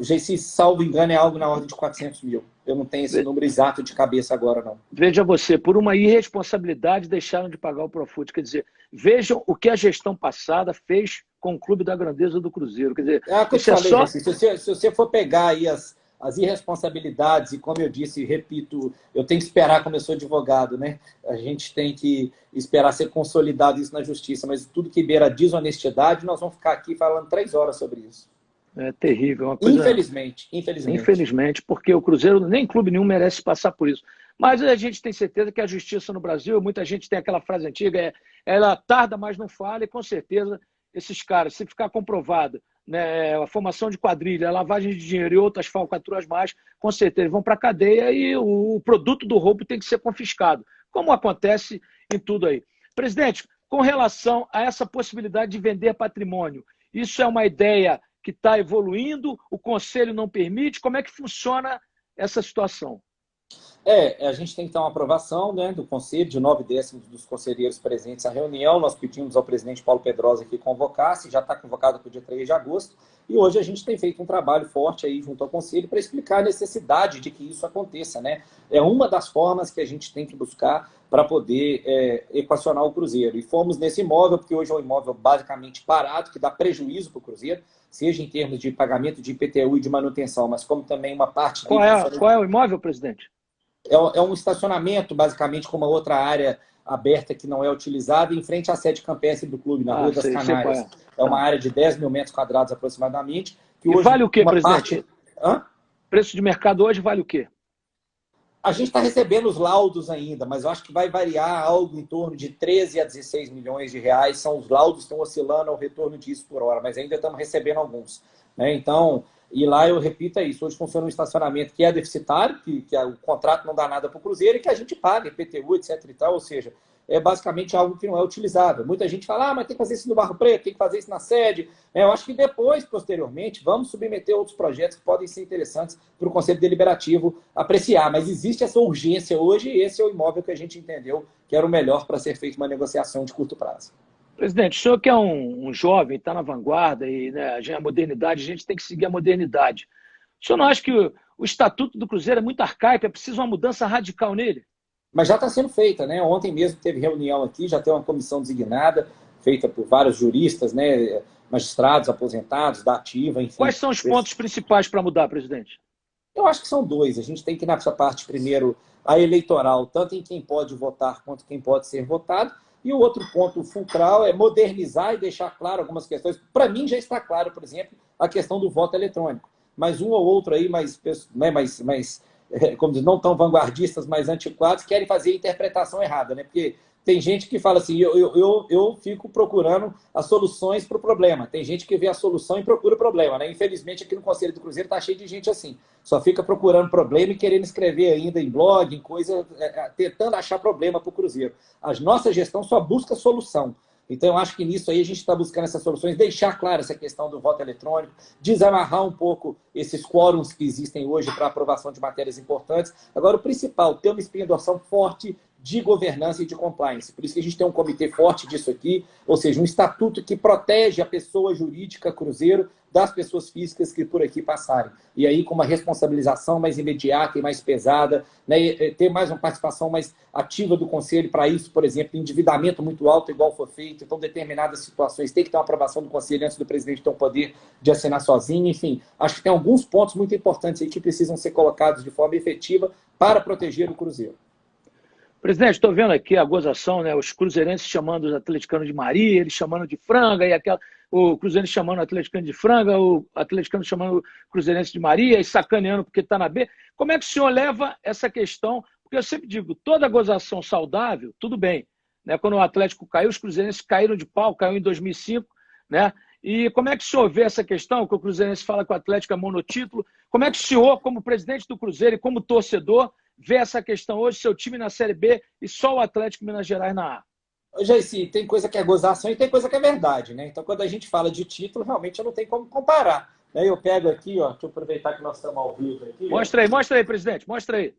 Se salvo engano, é algo na ordem de 400 mil. Eu não tenho esse número exato de cabeça agora, não. Veja você, por uma irresponsabilidade deixaram de pagar o Profut. Quer dizer, vejam o que a gestão passada fez com o Clube da Grandeza do Cruzeiro. Quer dizer, o que eu te falei, só... se você for pegar aí as irresponsabilidades, e como eu disse, repito, eu tenho que esperar como eu sou advogado, né? A gente tem que esperar ser consolidado isso na justiça, mas tudo que beira desonestidade, nós vamos ficar aqui falando 3 horas sobre isso. É terrível. Uma coisa... Infelizmente, porque o Cruzeiro, nem clube nenhum merece passar por isso. Mas a gente tem certeza que a justiça no Brasil, muita gente tem aquela frase antiga, ela tarda, mas não falha, e com certeza esses caras, se ficar comprovado, né, a formação de quadrilha, a lavagem de dinheiro e outras falcatruas mais, com certeza vão para a cadeia e o produto do roubo tem que ser confiscado, como acontece em tudo aí. Presidente, com relação a essa possibilidade de vender patrimônio, isso é uma ideia que está evoluindo, o Conselho não permite, como é que funciona essa situação? A gente tem que ter uma aprovação, né, do Conselho, de 9/10 dos conselheiros presentes à reunião. Nós pedimos ao presidente Paulo Pedrosa que convocasse, já está convocado para o dia 3 de agosto, e hoje a gente tem feito um trabalho forte aí junto ao Conselho para explicar a necessidade de que isso aconteça, né? É uma das formas que a gente tem que buscar para poder equacionar o Cruzeiro. E fomos nesse imóvel, porque hoje é um imóvel basicamente parado, que dá prejuízo para o Cruzeiro, seja em termos de pagamento de IPTU e de manutenção, mas como também uma parte... Qual é o imóvel, presidente? É um estacionamento, basicamente, com uma outra área aberta que não é utilizada, em frente à sede campestre do clube, na Rua das Canárias. É uma área de 10 mil metros quadrados aproximadamente. Que hoje, vale o quê, presidente? Preço de mercado hoje vale o quê? A gente está recebendo os laudos ainda, mas eu acho que vai variar algo em torno de 13 a 16 milhões de reais. São os laudos que estão oscilando ao retorno disso por hora, mas ainda estamos recebendo alguns, né? Então, e lá eu repito isso, hoje funciona um estacionamento que é deficitário, que o contrato não dá nada para o Cruzeiro e que a gente paga, IPTU, etc. e tal, ou seja, é basicamente algo que não é utilizável. Muita gente fala, mas tem que fazer isso no Barro Preto, tem que fazer isso na sede. Eu acho que depois, posteriormente, vamos submeter outros projetos que podem ser interessantes para o Conselho Deliberativo apreciar. Mas existe essa urgência hoje e esse é o imóvel que a gente entendeu que era o melhor para ser feita uma negociação de curto prazo. Presidente, o senhor que é um jovem, está na vanguarda e, né, a modernidade, a gente tem que seguir a modernidade. O senhor não acha que o Estatuto do Cruzeiro é muito arcaico, é preciso uma mudança radical nele? Mas já está sendo feita, né? Ontem mesmo teve reunião aqui, já tem uma comissão designada, feita por vários juristas, né, magistrados, aposentados, da ativa, enfim. Quais são os pontos principais para mudar, presidente? Eu acho que são dois. A gente tem que ir nessa parte, primeiro, a eleitoral, tanto em quem pode votar quanto quem pode ser votado. E o outro ponto fulcral é modernizar e deixar claro algumas questões. Para mim já está claro, por exemplo, a questão do voto eletrônico. Mas um ou outro aí, como diz, não tão vanguardistas, mais antiquados, querem fazer a interpretação errada, né? Porque tem gente que fala assim, eu fico procurando as soluções para o problema. Tem gente que vê a solução e procura o problema, né? Infelizmente, aqui no Conselho do Cruzeiro está cheio de gente assim. Só fica procurando problema e querendo escrever ainda em blog, em coisa, tentando achar problema para o Cruzeiro. A nossa gestão só busca solução. Então, eu acho que nisso aí a gente está buscando essas soluções, deixar clara essa questão do voto eletrônico, desamarrar um pouco esses quórums que existem hoje para aprovação de matérias importantes. Agora, o principal, ter uma espinha dorsal forte de governança e de compliance. Por isso que a gente tem um comitê forte disso aqui, ou seja, um estatuto que protege a pessoa jurídica Cruzeiro das pessoas físicas que por aqui passarem. E aí com uma responsabilização mais imediata e mais pesada, né, ter mais uma participação mais ativa do Conselho para isso, por exemplo, endividamento muito alto, igual foi feito, então determinadas situações tem que ter uma aprovação do Conselho antes do presidente ter o poder de assinar sozinho, enfim. Acho que tem alguns pontos muito importantes aí que precisam ser colocados de forma efetiva para proteger o Cruzeiro. Presidente, estou vendo aqui a gozação, né? Os cruzeirenses chamando os atleticanos de Maria, eles chamando de franga, e o cruzeirense chamando o atleticano de franga, o atleticano chamando o cruzeirense de Maria, e sacaneando porque está na B. Como é que o senhor leva essa questão? Porque eu sempre digo, toda gozação saudável, tudo bem. Né? Quando o Atlético caiu, os cruzeirenses caíram de pau, caiu em 2005, né? E como é que o senhor vê essa questão, que o cruzeirense fala que o Atlético é monotítulo? Como é que o senhor, como presidente do Cruzeiro e como torcedor, vê essa questão hoje, seu time na Série B e só o Atlético Minas Gerais na A? Jaci, tem coisa que é gozação e tem coisa que é verdade, né? Então, quando a gente fala de título, realmente não tem como comparar. Eu pego aqui, ó, deixa eu aproveitar que nós estamos ao vivo aqui. Mostra aí, presidente, mostra aí.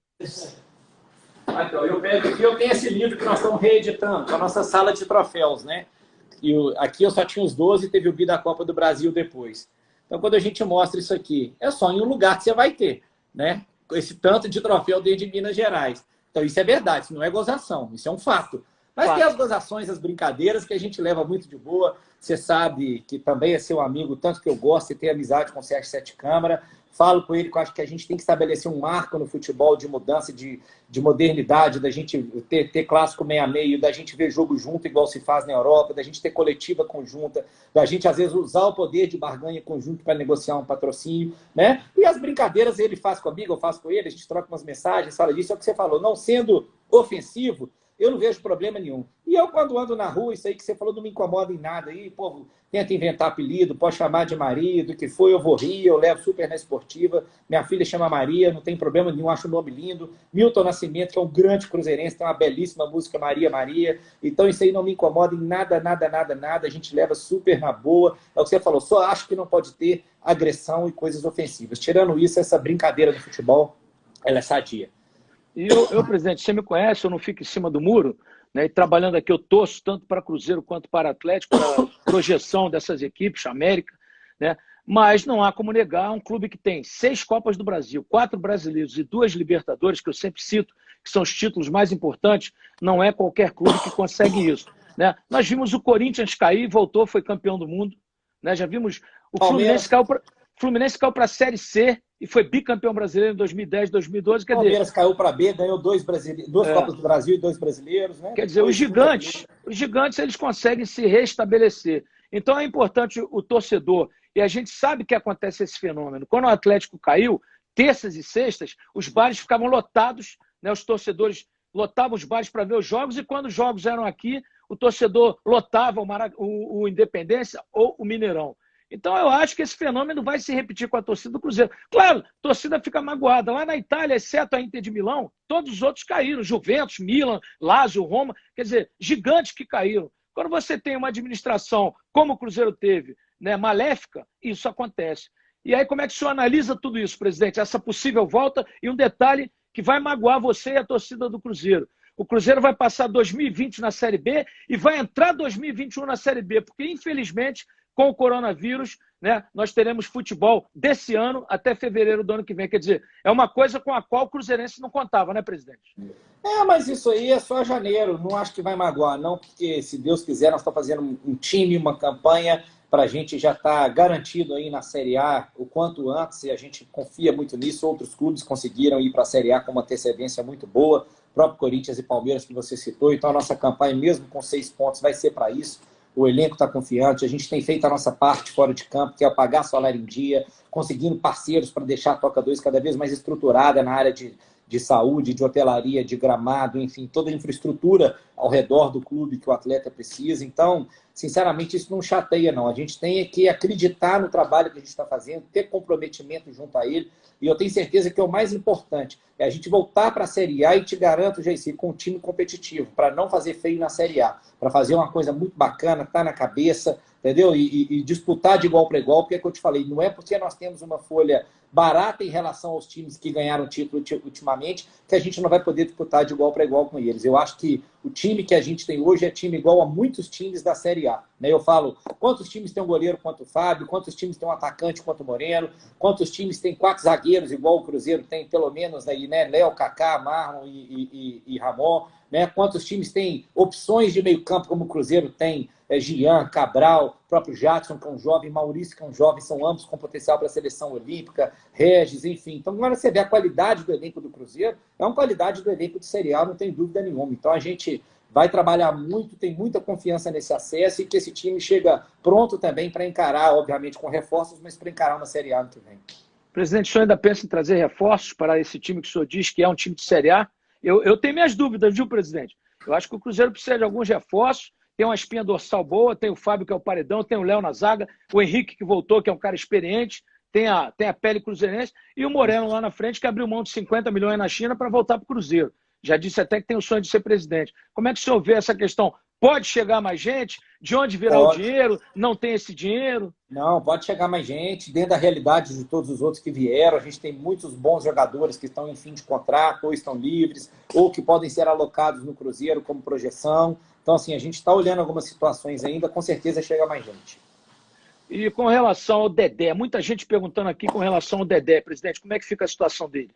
Aqui, ó, eu pego aqui, eu tenho esse livro que nós estamos reeditando, com a nossa sala de troféus, né? E aqui eu só tinha os 12 e teve o bi da Copa do Brasil depois. Então, quando a gente mostra isso aqui, é só em um lugar que você vai ter, né? Esse tanto de troféu dentro de Minas Gerais. Então, isso é verdade, isso não é gozação, isso é um fato. Mas tem as gozações, as brincadeiras que a gente leva muito de boa. Você sabe que também é seu amigo, tanto que eu gosto e tenho amizade com o Sérgio Sete Câmara. Falo com ele que eu acho que a gente tem que estabelecer um marco no futebol de mudança, de modernidade, da gente ter clássico meio a meio, da gente ver jogo junto, igual se faz na Europa, da gente ter coletiva conjunta, da gente, às vezes, usar o poder de barganha conjunto para negociar um patrocínio, né? E as brincadeiras ele faz comigo, eu faço com ele, a gente troca umas mensagens, fala disso, é o que você falou. Não sendo ofensivo, eu não vejo problema nenhum. E eu, quando ando na rua, isso aí que você falou não me incomoda em nada. Aí, povo, tenta inventar apelido, pode chamar de Maria, do que foi, eu vou rir, eu levo super na esportiva. Minha filha chama Maria, não tem problema nenhum, acho o nome lindo. Milton Nascimento, que é um grande cruzeirense, tem uma belíssima música, Maria, Maria. Então, isso aí não me incomoda em nada, nada, nada, nada. A gente leva super na boa. É o que você falou, só acho que não pode ter agressão e coisas ofensivas. Tirando isso, essa brincadeira do futebol, ela é sadia. E eu, presidente, você me conhece, eu não fico em cima do muro, né? E trabalhando aqui, eu torço tanto para Cruzeiro quanto para Atlético, para a projeção dessas equipes, América, né? Mas não há como negar um clube que tem 6 Copas do Brasil, 4 brasileiros e 2 Libertadores, que eu sempre cito, que são os títulos mais importantes, não é qualquer clube que consegue isso, né? Nós vimos o Corinthians cair, voltou, foi campeão do mundo, né? Já vimos o Fluminense caiu para a Série C e foi bicampeão brasileiro em 2010, 2012. O Palmeiras caiu para B, ganhou 2 Copas do Brasil e 2 brasileiros. Né? Quer dizer, os gigantes eles conseguem se restabelecer. Então é importante o torcedor, e a gente sabe que acontece esse fenômeno. Quando o Atlético caiu, terças e sextas, os bares ficavam lotados, né? Os torcedores lotavam os bares para ver os jogos, e quando os jogos eram aqui, o torcedor lotava o Independência ou o Mineirão. Então, eu acho que esse fenômeno vai se repetir com a torcida do Cruzeiro. Claro, a torcida fica magoada. Lá na Itália, exceto a Inter de Milão, todos os outros caíram. Juventus, Milan, Lazio, Roma. Quer dizer, gigantes que caíram. Quando você tem uma administração, como o Cruzeiro teve, né, maléfica, isso acontece. E aí, como é que o senhor analisa tudo isso, presidente? Essa possível volta e um detalhe que vai magoar você e a torcida do Cruzeiro. O Cruzeiro vai passar 2020 na Série B e vai entrar 2021 na Série B, porque, infelizmente, com o coronavírus, né, nós teremos futebol desse ano até fevereiro do ano que vem. Quer dizer, é uma coisa com a qual o Cruzeirense não contava, né, presidente? Mas isso aí é só janeiro. Não acho que vai magoar, não, porque se Deus quiser, nós estamos fazendo um time, uma campanha para a gente já estar garantido aí na Série A o quanto antes, e a gente confia muito nisso. Outros clubes conseguiram ir para a Série A com uma antecedência muito boa, o próprio Corinthians e Palmeiras que você citou. Então a nossa campanha, mesmo com 6 pontos, vai ser para isso. O elenco está confiante, a gente tem feito a nossa parte fora de campo, que é pagar salário em dia, conseguindo parceiros para deixar a Toca 2 cada vez mais estruturada na área de saúde, de hotelaria, de gramado, enfim, toda a infraestrutura ao redor do clube que o atleta precisa. Então, sinceramente, isso não chateia, não. A gente tem que acreditar no trabalho que a gente está fazendo, ter comprometimento junto a ele, e eu tenho certeza que é o mais importante, é a gente voltar para a Série A e te garanto, JC, com um time competitivo, para não fazer feio na Série A, para fazer uma coisa muito bacana, tá na cabeça, entendeu? E disputar de igual para igual, porque é que eu te falei, não é porque nós temos uma folha barata em relação aos times que ganharam título ultimamente, que a gente não vai poder disputar de igual para igual com eles. Eu acho que o time que a gente tem hoje é time igual a muitos times da Série A. Né? Eu falo, quantos times tem um goleiro quanto o Fábio, quantos times tem um atacante quanto o Moreno, quantos times tem 4 zagueiros igual o Cruzeiro tem, pelo menos aí, né? Léo, Kaká, Marlon e Ramon, né? Quantos times têm opções de meio campo como o Cruzeiro tem, Gian, Cabral, próprio Jadson, que é um jovem, Maurício, que é um jovem, são ambos com potencial para a seleção olímpica, Regis, enfim. Então, agora você vê a qualidade do elenco do Cruzeiro, é uma qualidade do elenco de Série A, não tem dúvida nenhuma. Então, a gente vai trabalhar muito, tem muita confiança nesse acesso e que esse time chega pronto também para encarar, obviamente com reforços, mas para encarar uma Série A ano que vem. Presidente, o senhor ainda pensa em trazer reforços para esse time que o senhor diz que é um time de Série A? Eu tenho minhas dúvidas, viu, presidente? Eu acho que o Cruzeiro precisa de alguns reforços, tem uma espinha dorsal boa, tem o Fábio, que é o paredão, tem o Léo na zaga, o Henrique, que voltou, que é um cara experiente, tem a pele cruzeirense, e o Moreno lá na frente, que abriu mão de 50 milhões na China para voltar para o Cruzeiro. Já disse até que tem o sonho de ser presidente. Como é que o senhor vê essa questão? Pode chegar mais gente? De onde virá o dinheiro? Não tem esse dinheiro? Não, pode chegar mais gente, dentro da realidade de todos os outros que vieram. A gente tem muitos bons jogadores que estão em fim de contrato, ou estão livres, ou que podem ser alocados no Cruzeiro como projeção. Então, assim, a gente está olhando algumas situações ainda, com certeza chega mais gente. E com relação ao Dedé, muita gente perguntando aqui com relação ao Dedé, presidente, como é que fica a situação dele?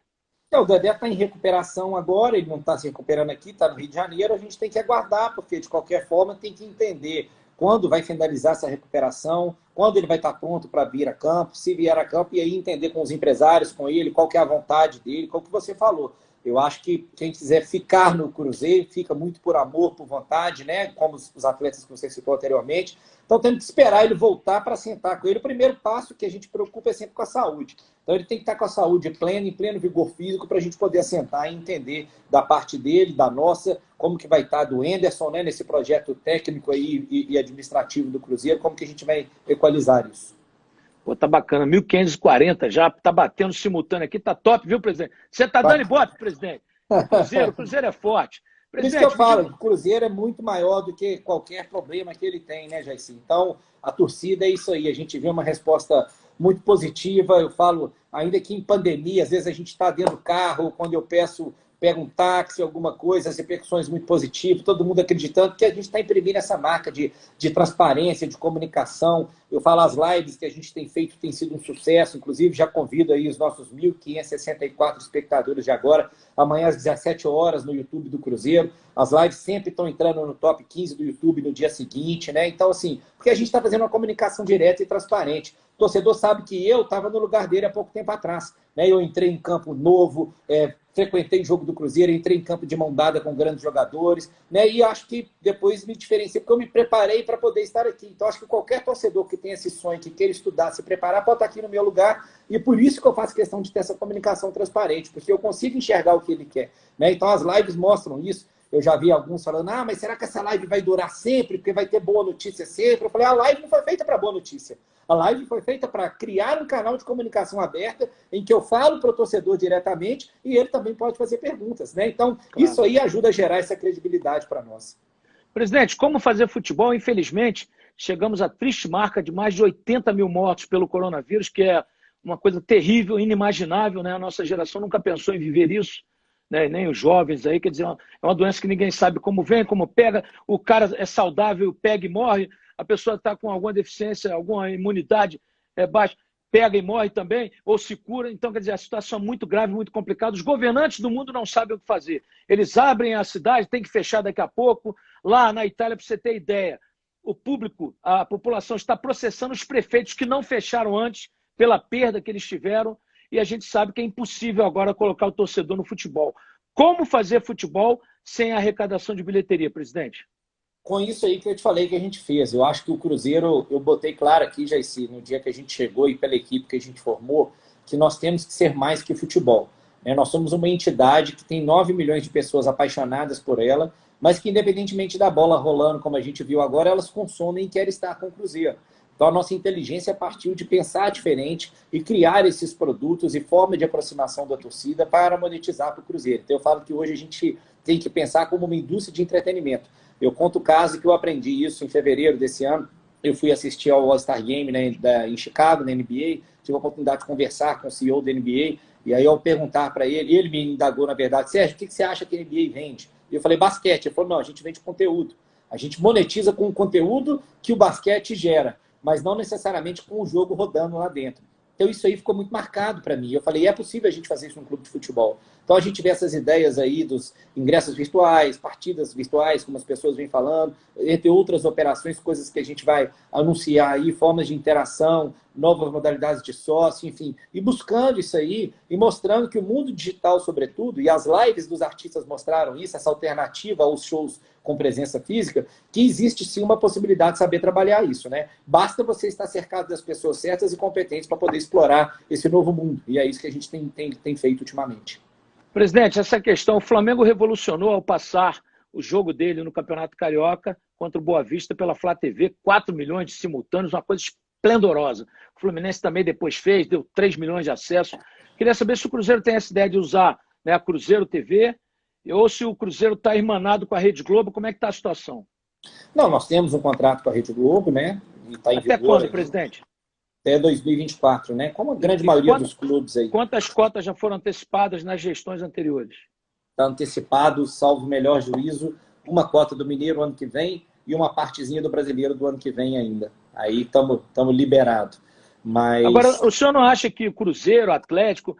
O Dedé está em recuperação agora, ele não está se recuperando aqui, está no Rio de Janeiro, a gente tem que aguardar, porque de qualquer forma tem que entender quando vai finalizar essa recuperação, quando ele vai estar pronto para vir a campo, se vier a campo, e aí entender com os empresários, com ele, qual que é a vontade dele, qual que você falou. Eu acho que quem quiser ficar no Cruzeiro, fica muito por amor, por vontade, né? Como os atletas que você citou anteriormente. Então temos que esperar ele voltar para sentar com ele. O primeiro passo que a gente preocupa é sempre com a saúde. Então ele tem que estar com a saúde plena, em pleno vigor físico, para a gente poder assentar e entender da parte dele, da nossa, como que vai estar do Anderson, né? Nesse projeto técnico aí e administrativo do Cruzeiro, como que a gente vai equalizar isso. Pô, tá bacana, 1.540 já, tá batendo simultâneo aqui, tá top, viu, presidente? Você tá dando ibope, presidente? O Cruzeiro é forte. Por isso que eu falo, o Cruzeiro é muito maior do que qualquer problema que ele tem, né, Jairzinho? Então, a torcida é isso aí, a gente vê uma resposta muito positiva. Eu falo, ainda que em pandemia, às vezes a gente está dentro do carro, quando eu pego um táxi, alguma coisa, as repercussões muito positivas, todo mundo acreditando que a gente está imprimindo essa marca de transparência, de comunicação. Eu falo, as lives que a gente tem feito tem sido um sucesso, inclusive já convido aí os nossos 1.564 espectadores de agora, amanhã às 17 horas no YouTube do Cruzeiro. As lives sempre estão entrando no top 15 do YouTube no dia seguinte, né? Então, assim, porque a gente está fazendo uma comunicação direta e transparente. O torcedor sabe que eu estava no lugar dele há pouco tempo atrás, né? Eu entrei em campo novo, frequentei o jogo do Cruzeiro, entrei em campo de mão dada com grandes jogadores, né? E acho que depois me diferenciei, porque eu me preparei para poder estar aqui. Então, acho que qualquer torcedor que tem esse sonho, que queira estudar, se preparar, pode estar aqui no meu lugar. E por isso que eu faço questão de ter essa comunicação transparente, porque eu consigo enxergar o que ele quer, né? Então, as lives mostram isso. Eu já vi alguns falando, mas será que essa live vai durar sempre? Porque vai ter boa notícia sempre? Eu falei, a live não foi feita para boa notícia. A live foi feita para criar um canal de comunicação aberta em que eu falo para o torcedor diretamente e ele também pode fazer perguntas, né? Então, claro, isso aí ajuda a gerar essa credibilidade para nós. Presidente, como fazer futebol? Infelizmente, chegamos à triste marca de mais de 80 mil mortos pelo coronavírus, que é uma coisa terrível, inimaginável, né? A nossa geração nunca pensou em viver isso. Né? Nem os jovens aí, quer dizer, é uma doença que ninguém sabe como vem, como pega, o cara é saudável, pega e morre, a pessoa está com alguma deficiência, alguma imunidade baixa, pega e morre também, ou se cura. Então, quer dizer, a situação é muito grave, muito complicada. Os governantes do mundo não sabem o que fazer. Eles abrem a cidade, tem que fechar daqui a pouco. Lá na Itália, para você ter ideia, o público, a população está processando os prefeitos que não fecharam antes pela perda que eles tiveram, e a gente sabe que é impossível agora colocar o torcedor no futebol. Como fazer futebol sem arrecadação de bilheteria, presidente? Com isso aí que eu te falei que a gente fez. Eu acho que o Cruzeiro, eu botei claro aqui, Jaicy, no dia que a gente chegou e pela equipe que a gente formou, que nós temos que ser mais que futebol. Nós somos uma entidade que tem 9 milhões de pessoas apaixonadas por ela, mas que independentemente da bola rolando, como a gente viu agora, elas consomem e querem estar com o Cruzeiro. Então a nossa inteligência partiu de pensar diferente e criar esses produtos e forma de aproximação da torcida para monetizar para o Cruzeiro. Então eu falo que hoje a gente tem que pensar como uma indústria de entretenimento. Eu conto o caso que eu aprendi isso em fevereiro desse ano. Eu fui assistir ao All-Star Game, né, em Chicago, na NBA. Tive a oportunidade de conversar com o CEO da NBA. E aí, ao perguntar para ele, ele me indagou, na verdade, Sérgio, o que você acha que a NBA vende? E eu falei, basquete. Ele falou, não, a gente vende conteúdo. A gente monetiza com o conteúdo que o basquete gera, mas não necessariamente com o jogo rodando lá dentro. Então isso aí ficou muito marcado para mim. Eu falei, é possível a gente fazer isso num clube de futebol. Então a gente vê essas ideias aí dos ingressos virtuais, partidas virtuais, como as pessoas vêm falando, entre outras operações, coisas que a gente vai anunciar aí, formas de interação, novas modalidades de sócio, enfim. E buscando isso aí e mostrando que o mundo digital, sobretudo, e as lives dos artistas mostraram isso, essa alternativa aos shows com presença física, que existe sim uma possibilidade de saber trabalhar isso, né? Basta você estar cercado das pessoas certas e competentes para poder explorar esse novo mundo. E é isso que a gente tem feito ultimamente. Presidente, essa questão, o Flamengo revolucionou ao passar o jogo dele no Campeonato Carioca contra o Boa Vista pela Flá TV, 4 milhões de simultâneos, uma coisa esplendorosa. O Fluminense também depois fez, deu 3 milhões de acessos. Queria saber se o Cruzeiro tem essa ideia de usar, né, a Cruzeiro TV, ou se o Cruzeiro está irmanado com a Rede Globo, como é que está a situação? Não, nós temos um contrato com a Rede Globo, né? E tá em Até vigor quando, aí, presidente? até 2024, né? Como a grande maioria dos clubes aí. Quantas cotas já foram antecipadas nas gestões anteriores? Está antecipado, salvo o melhor juízo, uma cota do Mineiro ano que vem e uma partezinha do Brasileiro do ano que vem ainda. Aí estamos liberados. Mas... Agora, o senhor não acha que o Cruzeiro, o Atlético...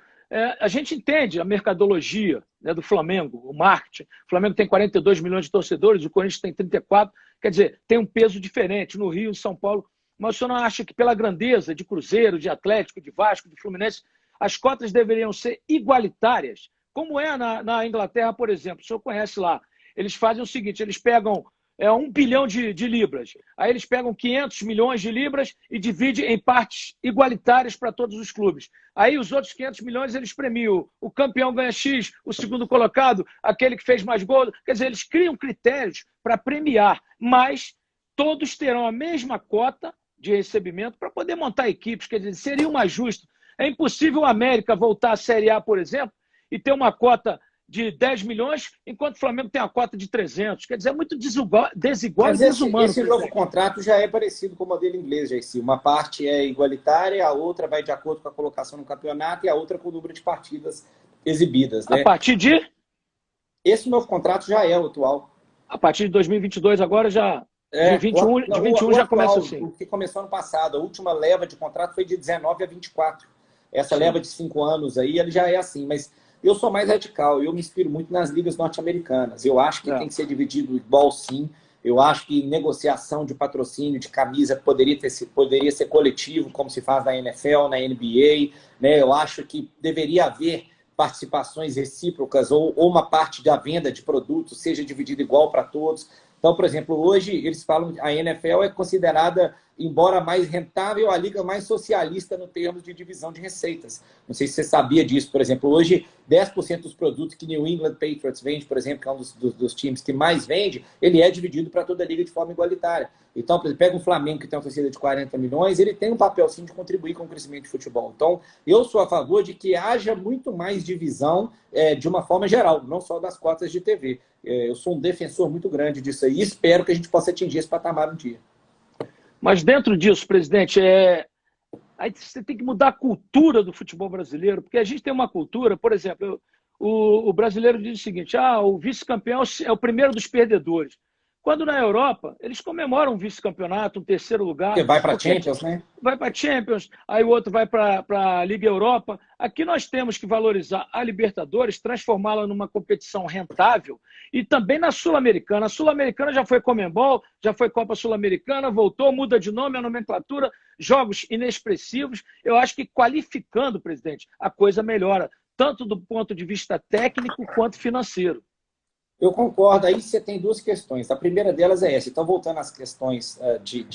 a gente entende a mercadologia, né, do Flamengo, o marketing. O Flamengo tem 42 milhões de torcedores, o Corinthians tem 34. Quer dizer, tem um peso diferente no Rio, em São Paulo. Mas o senhor não acha que pela grandeza de Cruzeiro, de Atlético, de Vasco, de Fluminense, as cotas deveriam ser igualitárias? Como é na Inglaterra, por exemplo. O senhor conhece lá. Eles fazem o seguinte, eles pegam 1 bilhão de libras. Aí eles pegam 500 milhões de libras e dividem em partes igualitárias para todos os clubes. Aí os outros 500 milhões eles premiam. O campeão ganha X, o segundo colocado, aquele que fez mais gols. Quer dizer, eles criam critérios para premiar, mas todos terão a mesma cota de recebimento para poder montar equipes. Quer dizer, seria o mais justo. É impossível o América voltar à Série A, por exemplo, e ter uma cota de 10 milhões, enquanto o Flamengo tem a cota de 300. Quer dizer, é muito desigual Mas e desumano. Esse novo contrato já é parecido com o modelo inglês, Jaicy. Uma parte é igualitária, a outra vai de acordo com a colocação no campeonato e a outra com o número de partidas exibidas. Né? A partir de? Esse novo contrato já é o atual. A partir de 2022 agora já... de 21 já começa assim. O que começou ano passado. A última leva de contrato foi de 19 a 24. Essa leva de 5 anos aí, ele já é assim. Mas eu sou mais radical. Eu me inspiro muito nas ligas norte-americanas. Eu acho que tem que ser dividido igual, sim. Eu acho que negociação de patrocínio de camisa poderia ser coletivo, como se faz na NFL, na NBA. Né? Eu acho que deveria haver participações recíprocas ou uma parte da venda de produtos seja dividida igual para todos. Então, por exemplo, hoje eles falam que a NFL é considerada, embora mais rentável, a liga mais socialista no termos de divisão de receitas. Não sei se você sabia disso, por exemplo. Hoje, 10% dos produtos que New England Patriots vende, por exemplo, que é um dos times que mais vende, ele é dividido para toda a liga de forma igualitária. Então, por exemplo, pega um Flamengo que tem uma torcida de 40 milhões, ele tem um papel, sim, de contribuir com o crescimento de futebol. Então, eu sou a favor de que haja muito mais divisão de uma forma geral, não só das cotas de TV. Eu sou um defensor muito grande disso aí e espero que a gente possa atingir esse patamar um dia. Mas dentro disso, presidente, aí você tem que mudar a cultura do futebol brasileiro, porque a gente tem uma cultura, por exemplo, o brasileiro diz o seguinte, o vice-campeão é o primeiro dos perdedores. Quando na Europa, eles comemoram um vice-campeonato, um terceiro lugar. Porque vai para a Champions, né? Vai para a Champions, aí o outro vai para a Liga Europa. Aqui nós temos que valorizar a Libertadores, transformá-la numa competição rentável e também na Sul-Americana. A Sul-Americana já foi Conmebol, já foi Copa Sul-Americana, voltou, muda de nome, a nomenclatura, jogos inexpressivos. Eu acho que qualificando, presidente, a coisa melhora, tanto do ponto de vista técnico quanto financeiro. Eu concordo. Aí você tem duas questões. A primeira delas é essa. Então, voltando às questões de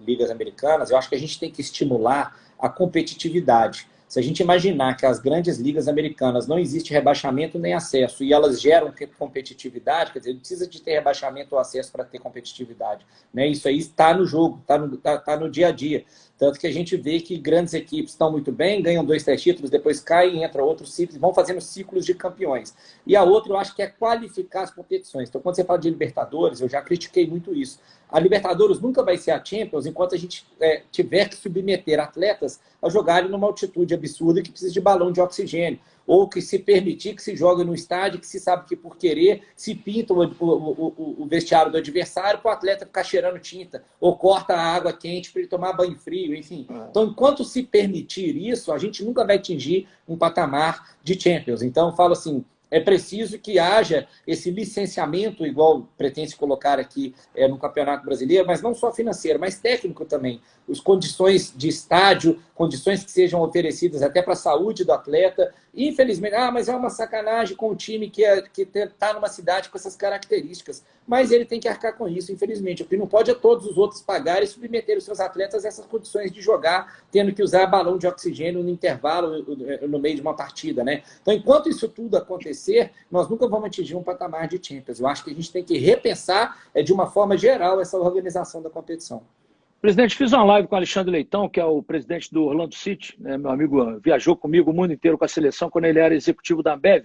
ligas americanas, eu acho que a gente tem que estimular a competitividade. Se a gente imaginar que as grandes ligas americanas não existe rebaixamento nem acesso e elas geram competitividade, quer dizer, não precisa de ter rebaixamento ou acesso para ter competitividade, né? Isso aí está no jogo, está no dia a dia. Tanto que a gente vê que grandes equipes estão muito bem, ganham 2, 3 títulos, depois caem, entra outros ciclos, vão fazendo ciclos de campeões. E a outra, eu acho que é qualificar as competições. Então, quando você fala de Libertadores, eu já critiquei muito isso. A Libertadores nunca vai ser a Champions enquanto a gente tiver que submeter atletas a jogarem numa altitude absurda que precisa de balão de oxigênio. Ou que se permitir que se jogue no estádio, que se sabe que por querer se pinta o vestiário do adversário para o atleta ficar cheirando tinta, ou corta a água quente para ele tomar banho frio, enfim. Então, enquanto se permitir isso, a gente nunca vai atingir um patamar de Champions. Então, eu falo assim, é preciso que haja esse licenciamento, igual pretende colocar aqui no Campeonato Brasileiro, mas não só financeiro, mas técnico também. As condições de estádio, condições que sejam oferecidas até para a saúde do atleta. Infelizmente, mas é uma sacanagem com o time que está numa cidade com essas características. Mas ele tem que arcar com isso, infelizmente. O que não pode é todos os outros pagarem e submeter os seus atletas a essas condições de jogar, tendo que usar balão de oxigênio no intervalo, no meio de uma partida, né? Então, enquanto isso tudo acontecer, nós nunca vamos atingir um patamar de Champions. Eu acho que a gente tem que repensar, de uma forma geral, essa organização da competição. Presidente, fiz uma live com o Alexandre Leitão, que é o presidente do Orlando City, né? Meu amigo viajou comigo o mundo inteiro com a seleção quando ele era executivo da Ambev.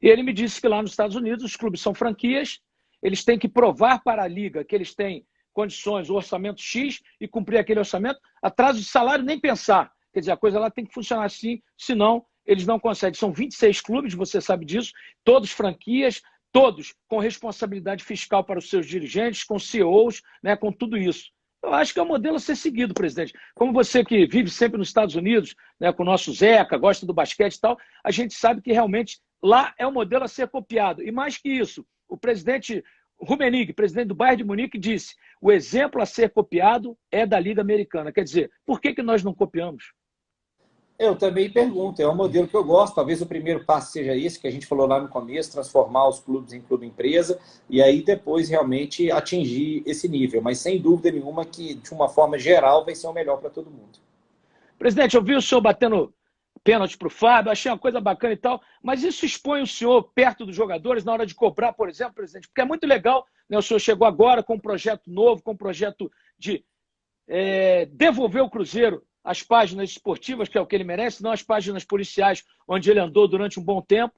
E ele me disse que lá nos Estados Unidos os clubes são franquias, eles têm que provar para a liga que eles têm condições, o orçamento X e cumprir aquele orçamento, atraso de salário nem pensar. Quer dizer, a coisa lá tem que funcionar assim, senão eles não conseguem. São 26 clubes, você sabe disso, todos franquias, todos com responsabilidade fiscal para os seus dirigentes, com CEOs, né, com tudo isso. Eu acho que é um modelo a ser seguido, presidente. Como você que vive sempre nos Estados Unidos, né, com o nosso Zeca, gosta do basquete e tal, a gente sabe que realmente lá é um modelo a ser copiado. E mais que isso, o presidente Rummenigge, presidente do Bayern de Munique, disse: o exemplo a ser copiado é da Liga Americana. Quer dizer, por que nós não copiamos? Eu também pergunto, é um modelo que eu gosto. Talvez o primeiro passo seja esse, que a gente falou lá no começo, transformar os clubes em clube-empresa e aí depois realmente atingir esse nível. Mas sem dúvida nenhuma que, de uma forma geral, vai ser o melhor para todo mundo. Presidente, eu vi o senhor batendo pênalti para o Fábio, achei uma coisa bacana e tal, mas isso expõe o senhor perto dos jogadores na hora de cobrar, por exemplo, presidente? Porque é muito legal, né? O senhor chegou agora com um projeto novo, com um projeto de devolver o Cruzeiro as páginas esportivas, que é o que ele merece, não as páginas policiais, onde ele andou durante um bom tempo.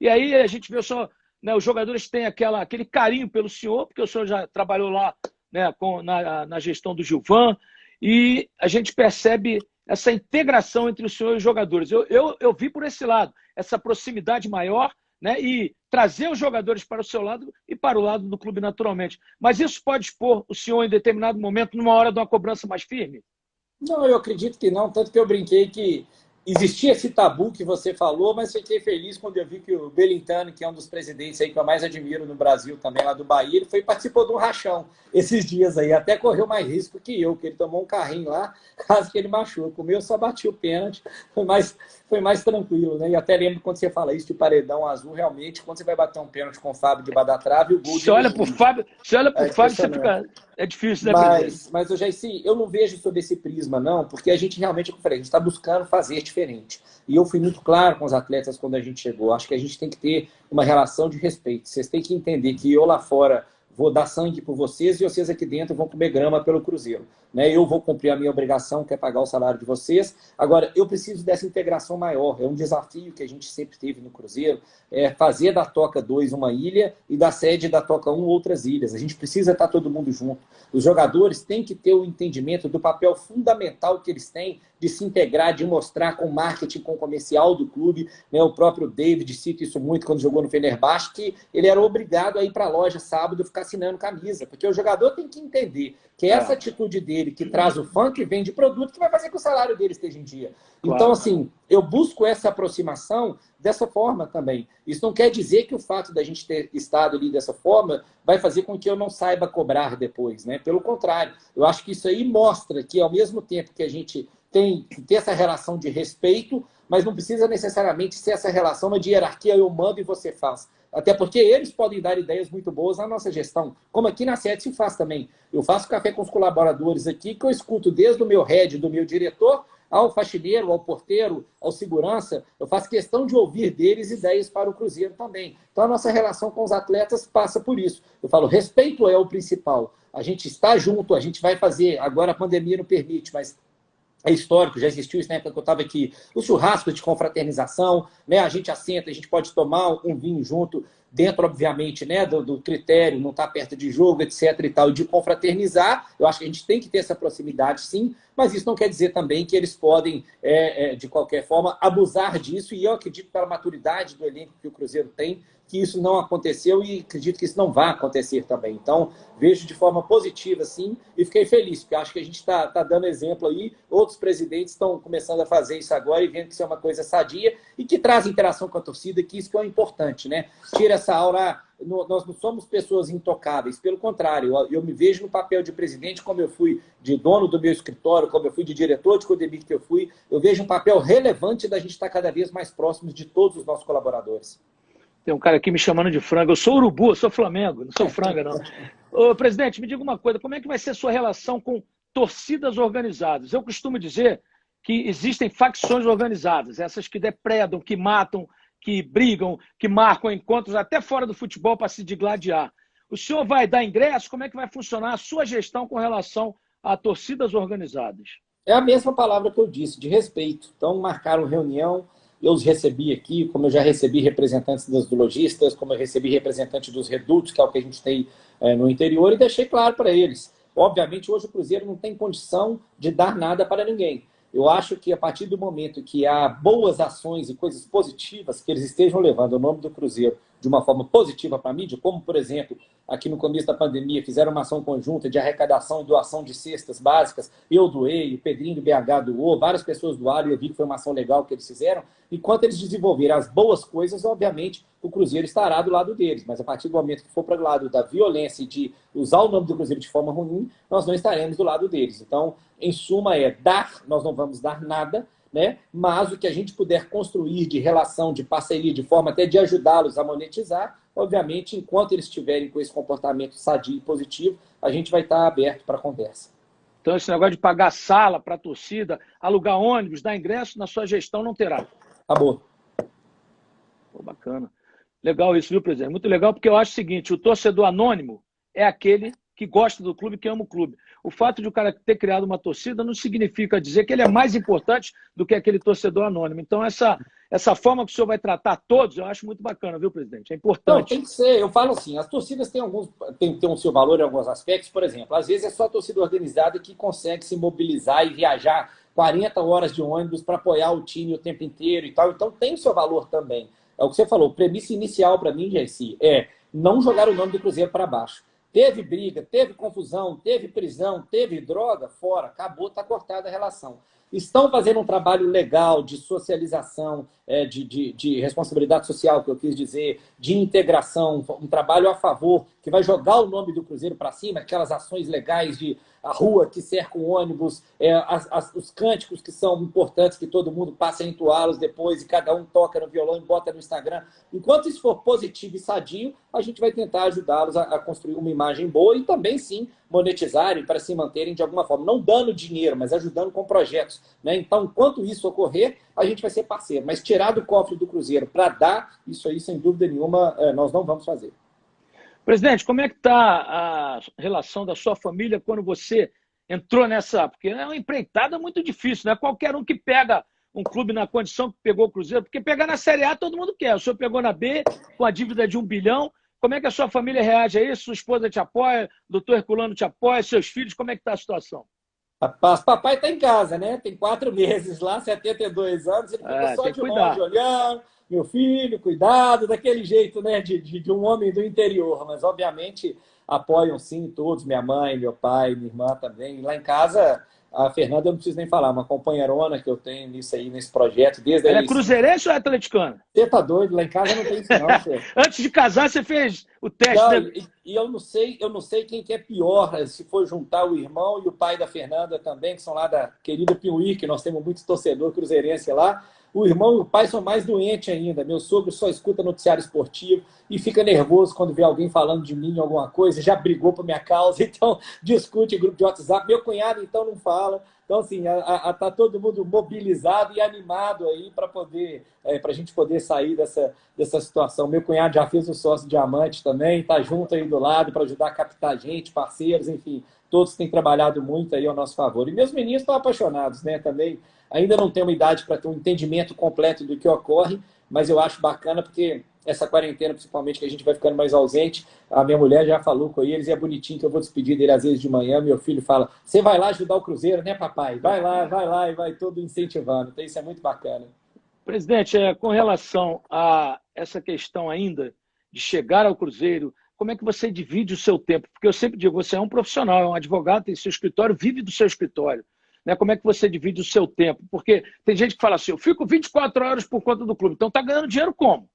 E aí a gente vê o senhor, né, os jogadores têm aquele carinho pelo senhor, porque o senhor já trabalhou lá, né, na gestão do Gilvan, e a gente percebe essa integração entre o senhor e os jogadores. Eu vi por esse lado, essa proximidade maior, né, e trazer os jogadores para o seu lado e para o lado do clube naturalmente. Mas isso pode expor o senhor em determinado momento, numa hora de uma cobrança mais firme? Não, eu acredito que não, tanto que eu brinquei que existia esse tabu que você falou, mas fiquei feliz quando eu vi que o Belintani, que é um dos presidentes aí que eu mais admiro no Brasil também, lá do Bahia, ele participou de um rachão esses dias aí, até correu mais risco que eu, que ele tomou um carrinho lá, quase que ele machuca. O meu só bati o pênalti, foi mais tranquilo, né? E até lembro quando você fala isso de paredão azul, realmente, quando você vai bater um pênalti com o Fábio debaixo da trave, o gol de... Você olha pro Fábio, você fica... É difícil, né, mas eu já eu não vejo sob esse prisma, não, porque a gente realmente, como eu falei, a gente está buscando fazer diferente. E eu fui muito claro com os atletas quando a gente chegou. Acho que a gente tem que ter uma relação de respeito. Vocês têm que entender que eu lá fora vou dar sangue por vocês e vocês aqui dentro vão comer grama pelo Cruzeiro. né? Eu vou cumprir a minha obrigação, que é pagar o salário de vocês. Agora, eu preciso dessa integração maior. É um desafio que a gente sempre teve no Cruzeiro, é fazer da Toca 2 uma ilha e da sede da Toca 1 outras ilhas. A gente precisa estar todo mundo junto. Os jogadores têm que ter o entendimento do papel fundamental que eles têm de se integrar, de mostrar com o marketing, com o comercial do clube, né? O próprio David cita isso muito quando jogou no Fenerbahçe, que ele era obrigado a ir para a loja sábado ficar assinando camisa, porque o jogador tem que entender que essa atitude dele, que traz o fã, que vende produto, que vai fazer que o salário dele esteja em dia. Claro. Então, assim, eu busco essa aproximação dessa forma também. Isso não quer dizer que o fato da gente ter estado ali dessa forma vai fazer com que eu não saiba cobrar depois, né? Pelo contrário, eu acho que isso aí mostra que, ao mesmo tempo que a gente tem que ter essa relação de respeito, mas não precisa necessariamente ser essa relação de hierarquia, eu mando e você faz. Até porque eles podem dar ideias muito boas na nossa gestão, como aqui na sede se faz também. Eu faço café com os colaboradores aqui, que eu escuto desde o meu head, do meu diretor, ao faxineiro, ao porteiro, ao segurança. Eu faço questão de ouvir deles ideias para o Cruzeiro também. Então a nossa relação com os atletas passa por isso. Eu falo, respeito é o principal. A gente está junto, a gente vai fazer, agora a pandemia não permite, mas é histórico, já existiu isso na época que eu estava aqui, o churrasco de confraternização, né? A gente assenta, a gente pode tomar um vinho junto, dentro, obviamente, né, do critério, não estar perto de jogo, etc. e tal, e de confraternizar. Eu acho que a gente tem que ter essa proximidade, sim, mas isso não quer dizer também que eles podem, de qualquer forma, abusar disso, e eu acredito pela maturidade do elenco que o Cruzeiro tem, que isso não aconteceu e acredito que isso não vai acontecer também. Então, vejo de forma positiva, sim, e fiquei feliz, porque acho que a gente está dando exemplo aí, outros presidentes estão começando a fazer isso agora e vendo que isso é uma coisa sadia e que traz interação com a torcida, que isso que é importante, né? Tira essa aura, nós não somos pessoas intocáveis, pelo contrário, eu me vejo no papel de presidente, como eu fui de dono do meu escritório, como eu fui de diretor de Codemir que eu vejo um papel relevante da gente estar cada vez mais próximos de todos os nossos colaboradores. Tem um cara aqui me chamando de frango. Eu sou urubu, eu sou Flamengo, não sou franga, não. Ô, presidente, me diga uma coisa, como é que vai ser a sua relação com torcidas organizadas? Eu costumo dizer que existem facções organizadas, essas que depredam, que matam, que brigam, que marcam encontros até fora do futebol para se digladiar. O senhor vai dar ingresso? Como é que vai funcionar a sua gestão com relação a torcidas organizadas? É a mesma palavra que eu disse, de respeito. Então, marcaram reunião, eu os recebi aqui, como eu já recebi representantes dos lojistas, como eu recebi representantes dos redutos, que é o que a gente tem no interior, e deixei claro para eles. Obviamente, hoje o Cruzeiro não tem condição de dar nada para ninguém. Eu acho que a partir do momento que há boas ações e coisas positivas que eles estejam levando o nome do Cruzeiro de uma forma positiva para a mídia, como, por exemplo, aqui no começo da pandemia, fizeram uma ação conjunta de arrecadação e doação de cestas básicas, eu doei, o Pedrinho do BH doou, várias pessoas doaram e eu vi que foi uma ação legal que eles fizeram. Enquanto eles desenvolverem as boas coisas, obviamente, o Cruzeiro estará do lado deles, mas a partir do momento que for para o lado da violência e de usar o nome do Cruzeiro de forma ruim, nós não estaremos do lado deles. Então, em suma, nós não vamos dar nada, né? Mas o que a gente puder construir de relação, de parceria, de forma até de ajudá-los a monetizar, obviamente, enquanto eles estiverem com esse comportamento sadio e positivo, a gente vai estar aberto para a conversa. Então, esse negócio de pagar sala para a torcida, alugar ônibus, dar ingresso, na sua gestão não terá. Acabou. Pô, bacana. Legal isso, viu, presidente? Muito legal, porque eu acho o seguinte, o torcedor anônimo é aquele que gosta do clube, que ama o clube. O fato de o cara ter criado uma torcida não significa dizer que ele é mais importante do que aquele torcedor anônimo. Então, essa forma que o senhor vai tratar todos, eu acho muito bacana, viu, presidente? É importante. Não, tem que ser. Eu falo assim, as torcidas têm que ter um seu valor em alguns aspectos. Por exemplo, às vezes é só a torcida organizada que consegue se mobilizar e viajar 40 horas de ônibus para apoiar o time o tempo inteiro e tal. Então, tem o seu valor também. É o que você falou. Premissa inicial para mim, Jesse, é não jogar o nome do Cruzeiro para baixo. Teve briga, teve confusão, teve prisão, teve droga, fora, acabou, está cortada a relação. Estão fazendo um trabalho legal de socialização, de responsabilidade social, que eu quis dizer, de integração, um trabalho a favor, que vai jogar o nome do Cruzeiro para cima, aquelas ações legais de a rua que cerca o ônibus, os cânticos que são importantes, que todo mundo passa a entoá-los depois e cada um toca no violão e bota no Instagram. Enquanto isso for positivo e sadio, a gente vai tentar ajudá-los a construir uma imagem boa e também, sim, monetizarem para se manterem de alguma forma. Não dando dinheiro, mas ajudando com projetos, né? Então, enquanto isso ocorrer, a gente vai ser parceiro. Mas tirar do cofre do Cruzeiro para dar, isso aí, sem dúvida nenhuma, nós não vamos fazer. Presidente, como é que está a relação da sua família quando você entrou nessa... Porque é uma empreitada muito difícil, não é qualquer um que pega um clube na condição que pegou o Cruzeiro, porque pegar na Série A todo mundo quer. O senhor pegou na B com a dívida de 1 bilhão. Como é que a sua família reage a isso? Sua esposa te apoia, o doutor Herculano te apoia, seus filhos, como é que está a situação? Rapaz, papai está em casa, né? Tem 4 meses lá, 72 anos, ele fica só de longe olhando. Meu filho, cuidado, daquele jeito, né? De um homem do interior. Mas, obviamente, apoiam sim todos, minha mãe, meu pai, minha irmã também. Lá em casa, a Fernanda, eu não preciso nem falar, uma companheirona que eu tenho nisso aí, nesse projeto, desde a Ela é eleição. cruzeirense ou é atleticana? Você tá doido? Lá em casa não tem isso não, senhor. Antes de casar, você fez o teste, Não, né? e eu não sei quem que é pior, se for juntar o irmão e o pai da Fernanda também, que são lá da querida Piuí, que nós temos muitos torcedor cruzeirense lá. O irmão e o pai são mais doentes ainda. Meu sogro só escuta noticiário esportivo e fica nervoso quando vê alguém falando de mim alguma coisa, já brigou por minha causa, então discute em grupo de WhatsApp. Meu cunhado, então, não fala. Então, assim, tá todo mundo mobilizado e animado aí para a gente poder sair dessa situação. Meu cunhado já fez o sócio diamante também, está junto aí do lado para ajudar a captar gente, parceiros, enfim, todos têm trabalhado muito aí ao nosso favor. E meus meninos estão apaixonados, né, também. Ainda não tenho uma idade para ter um entendimento completo do que ocorre, mas eu acho bacana porque essa quarentena, principalmente, que a gente vai ficando mais ausente, a minha mulher já falou com eles e é bonitinho que eu vou despedir dele às vezes de manhã. Meu filho fala, você vai lá ajudar o Cruzeiro, né, papai? Vai lá, e vai todo incentivando. Então isso é muito bacana. Presidente, com relação a essa questão ainda de chegar ao Cruzeiro, como é que você divide o seu tempo? Porque eu sempre digo, você é um profissional, é um advogado, tem seu escritório, vive do seu escritório. Né? Como é que você divide o seu tempo? Porque tem gente que fala assim, eu fico 24 horas por conta do clube, então está ganhando dinheiro como?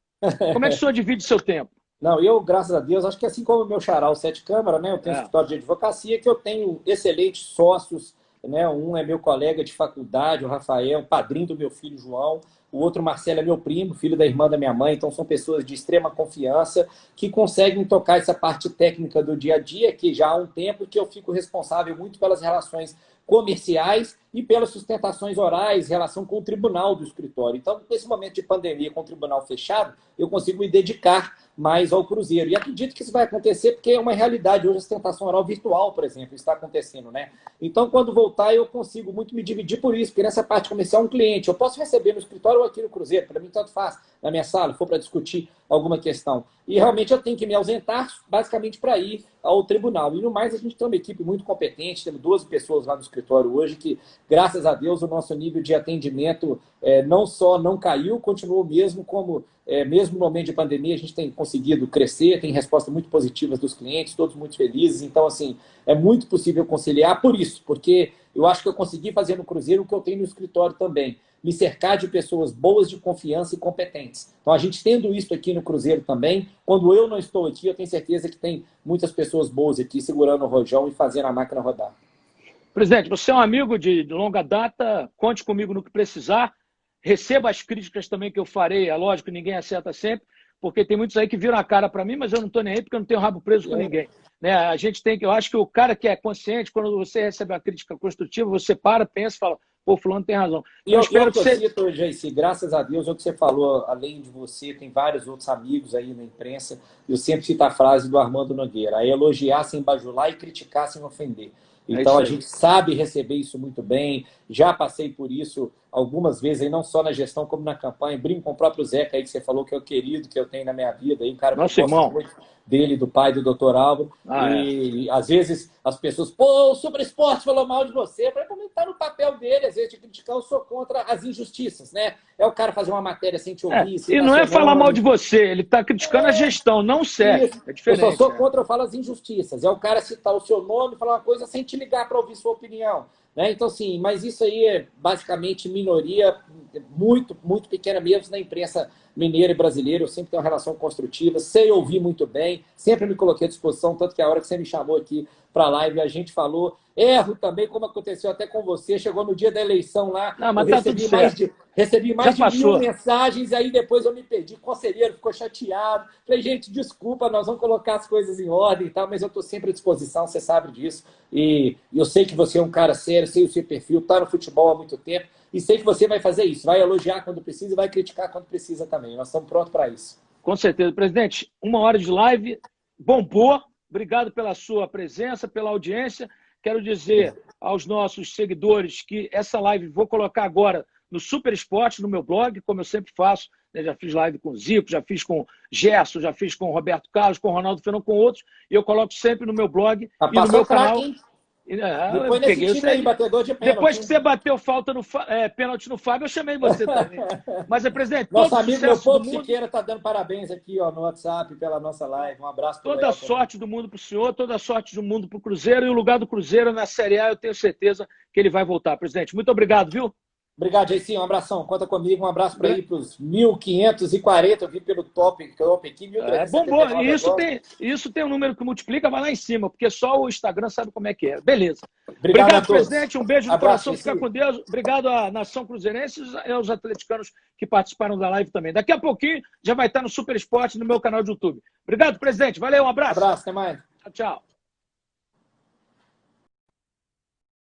Como é que o senhor divide o seu tempo? Não, eu, graças a Deus, acho que assim como o meu xará, o Sete Câmara, né, eu tenho escritório de advocacia, que eu tenho excelentes sócios, né, um é meu colega de faculdade, o Rafael, padrinho do meu filho João, o outro, Marcelo, é meu primo, filho da irmã da minha mãe, então são pessoas de extrema confiança que conseguem tocar essa parte técnica do dia a dia, que já há um tempo que eu fico responsável muito pelas relações comerciais e pelas sustentações orais, relação com o tribunal do escritório. Então, nesse momento de pandemia, com o tribunal fechado, eu consigo me dedicar mais ao Cruzeiro. E acredito que isso vai acontecer porque é uma realidade. Hoje a sustentação oral virtual, por exemplo, está acontecendo, né? Então, quando voltar, eu consigo muito me dividir por isso, porque nessa parte comercial, um cliente, eu posso receber no escritório ou aqui no Cruzeiro, para mim tanto faz, na minha sala, for para discutir alguma questão. E realmente eu tenho que me ausentar basicamente para ir ao tribunal. E no mais, a gente tem uma equipe muito competente, temos 12 pessoas lá no escritório hoje que, graças a Deus, o nosso nível de atendimento não só não caiu, continuou mesmo, como mesmo no momento de pandemia a gente tem conseguido crescer, tem respostas muito positivas dos clientes, todos muito felizes. Então, assim, é muito possível conciliar por isso, porque eu acho que eu consegui fazer no Cruzeiro o que eu tenho no escritório também, me cercar de pessoas boas de confiança e competentes. Então, a gente tendo isso aqui no Cruzeiro também, quando eu não estou aqui, eu tenho certeza que tem muitas pessoas boas aqui segurando o rojão e fazendo a máquina rodar. Presidente, você é um amigo de longa data, conte comigo no que precisar, receba as críticas também que eu farei, é lógico, ninguém acerta sempre, porque tem muitos aí que viram a cara para mim, mas eu não estou nem aí porque eu não tenho rabo preso com ninguém. Né? A gente tem que, eu acho que o cara que é consciente, quando você recebe uma crítica construtiva, você para, pensa e fala, pô, fulano tem razão. E eu espero que você... cito, JC, graças a Deus, é o que você falou, além de você, tem vários outros amigos aí na imprensa, eu sempre cito a frase do Armando Nogueira, é elogiar sem bajular e criticar sem ofender. Então, a gente sabe receber isso muito bem. Já passei por isso algumas vezes, aí, não só na gestão, como na campanha. Brinco com o próprio Zeca aí, que você falou que é o querido que eu tenho na minha vida. Aí, um cara que eu gosto muito dele, do pai do Dr. Álvaro. E às vezes as pessoas, pô, o Super Esporte falou mal de você. Para comentar no papel dele, às vezes, de criticar, eu sou contra as injustiças, né? É o cara fazer uma matéria sem te ouvir. E não é falar mal de você, ele está criticando a gestão, não o Sérgio. É diferente. Eu só sou contra, eu falo as injustiças. É o cara citar o seu nome e falar uma coisa sem te ligar para ouvir sua opinião. Né? Então, sim, mas isso aí é basicamente minoria, muito, muito pequena mesmo na imprensa mineira e brasileira. Eu sempre tenho uma relação construtiva, sei ouvir muito bem, sempre me coloquei à disposição, tanto que a hora que você me chamou aqui para a live, a gente falou, erro também, como aconteceu até com você, chegou no dia da eleição lá, mas tá recebi mais de 1000 mensagens, aí depois eu me perdi, o conselheiro ficou chateado, falei, gente, desculpa, nós vamos colocar as coisas em ordem e tal, mas eu estou sempre à disposição, você sabe disso, e eu sei que você é um cara sério, sei o seu perfil, está no futebol há muito tempo, e sei que você vai fazer isso, vai elogiar quando precisa e vai criticar quando precisa também, nós estamos prontos para isso. Com certeza. Presidente, 1 hora de live, bombou, obrigado pela sua presença, pela audiência. Quero dizer aos nossos seguidores que essa live vou colocar agora no Super Esporte, no meu blog, como eu sempre faço. Né? Já fiz live com o Zico, já fiz com o Gerson, já fiz com o Roberto Carlos, com o Ronaldo Fenômeno, com outros. E eu coloco sempre no meu blog e no meu canal. Depois desse time aí, batedor de pênalti. Depois que você bateu falta no pênalti no Fábio, eu chamei você também. Mas, presidente, nosso amigo Leopoldo Siqueira está dando parabéns aqui ó, no WhatsApp pela nossa live. Um abraço para toda a sorte do mundo para o senhor, toda a sorte do mundo para o Cruzeiro. E o lugar do Cruzeiro na Série A, eu tenho certeza que ele vai voltar. Presidente, muito obrigado, viu? Obrigado, Jaycy. Um abração. Conta comigo. Um abraço para ir para os 1.540. Eu vi pelo top aqui. 1.379. Bombou. E isso tem um número que multiplica, vai lá em cima, porque só o Instagram sabe como é que é. Beleza. Obrigado presidente. Um beijo no coração. Fica com Deus. Obrigado à nação cruzeirense e aos atleticanos que participaram da live também. Daqui a pouquinho já vai estar no Super Esporte no meu canal de YouTube. Obrigado, presidente. Valeu, um abraço. Abraço, até mais. Tchau.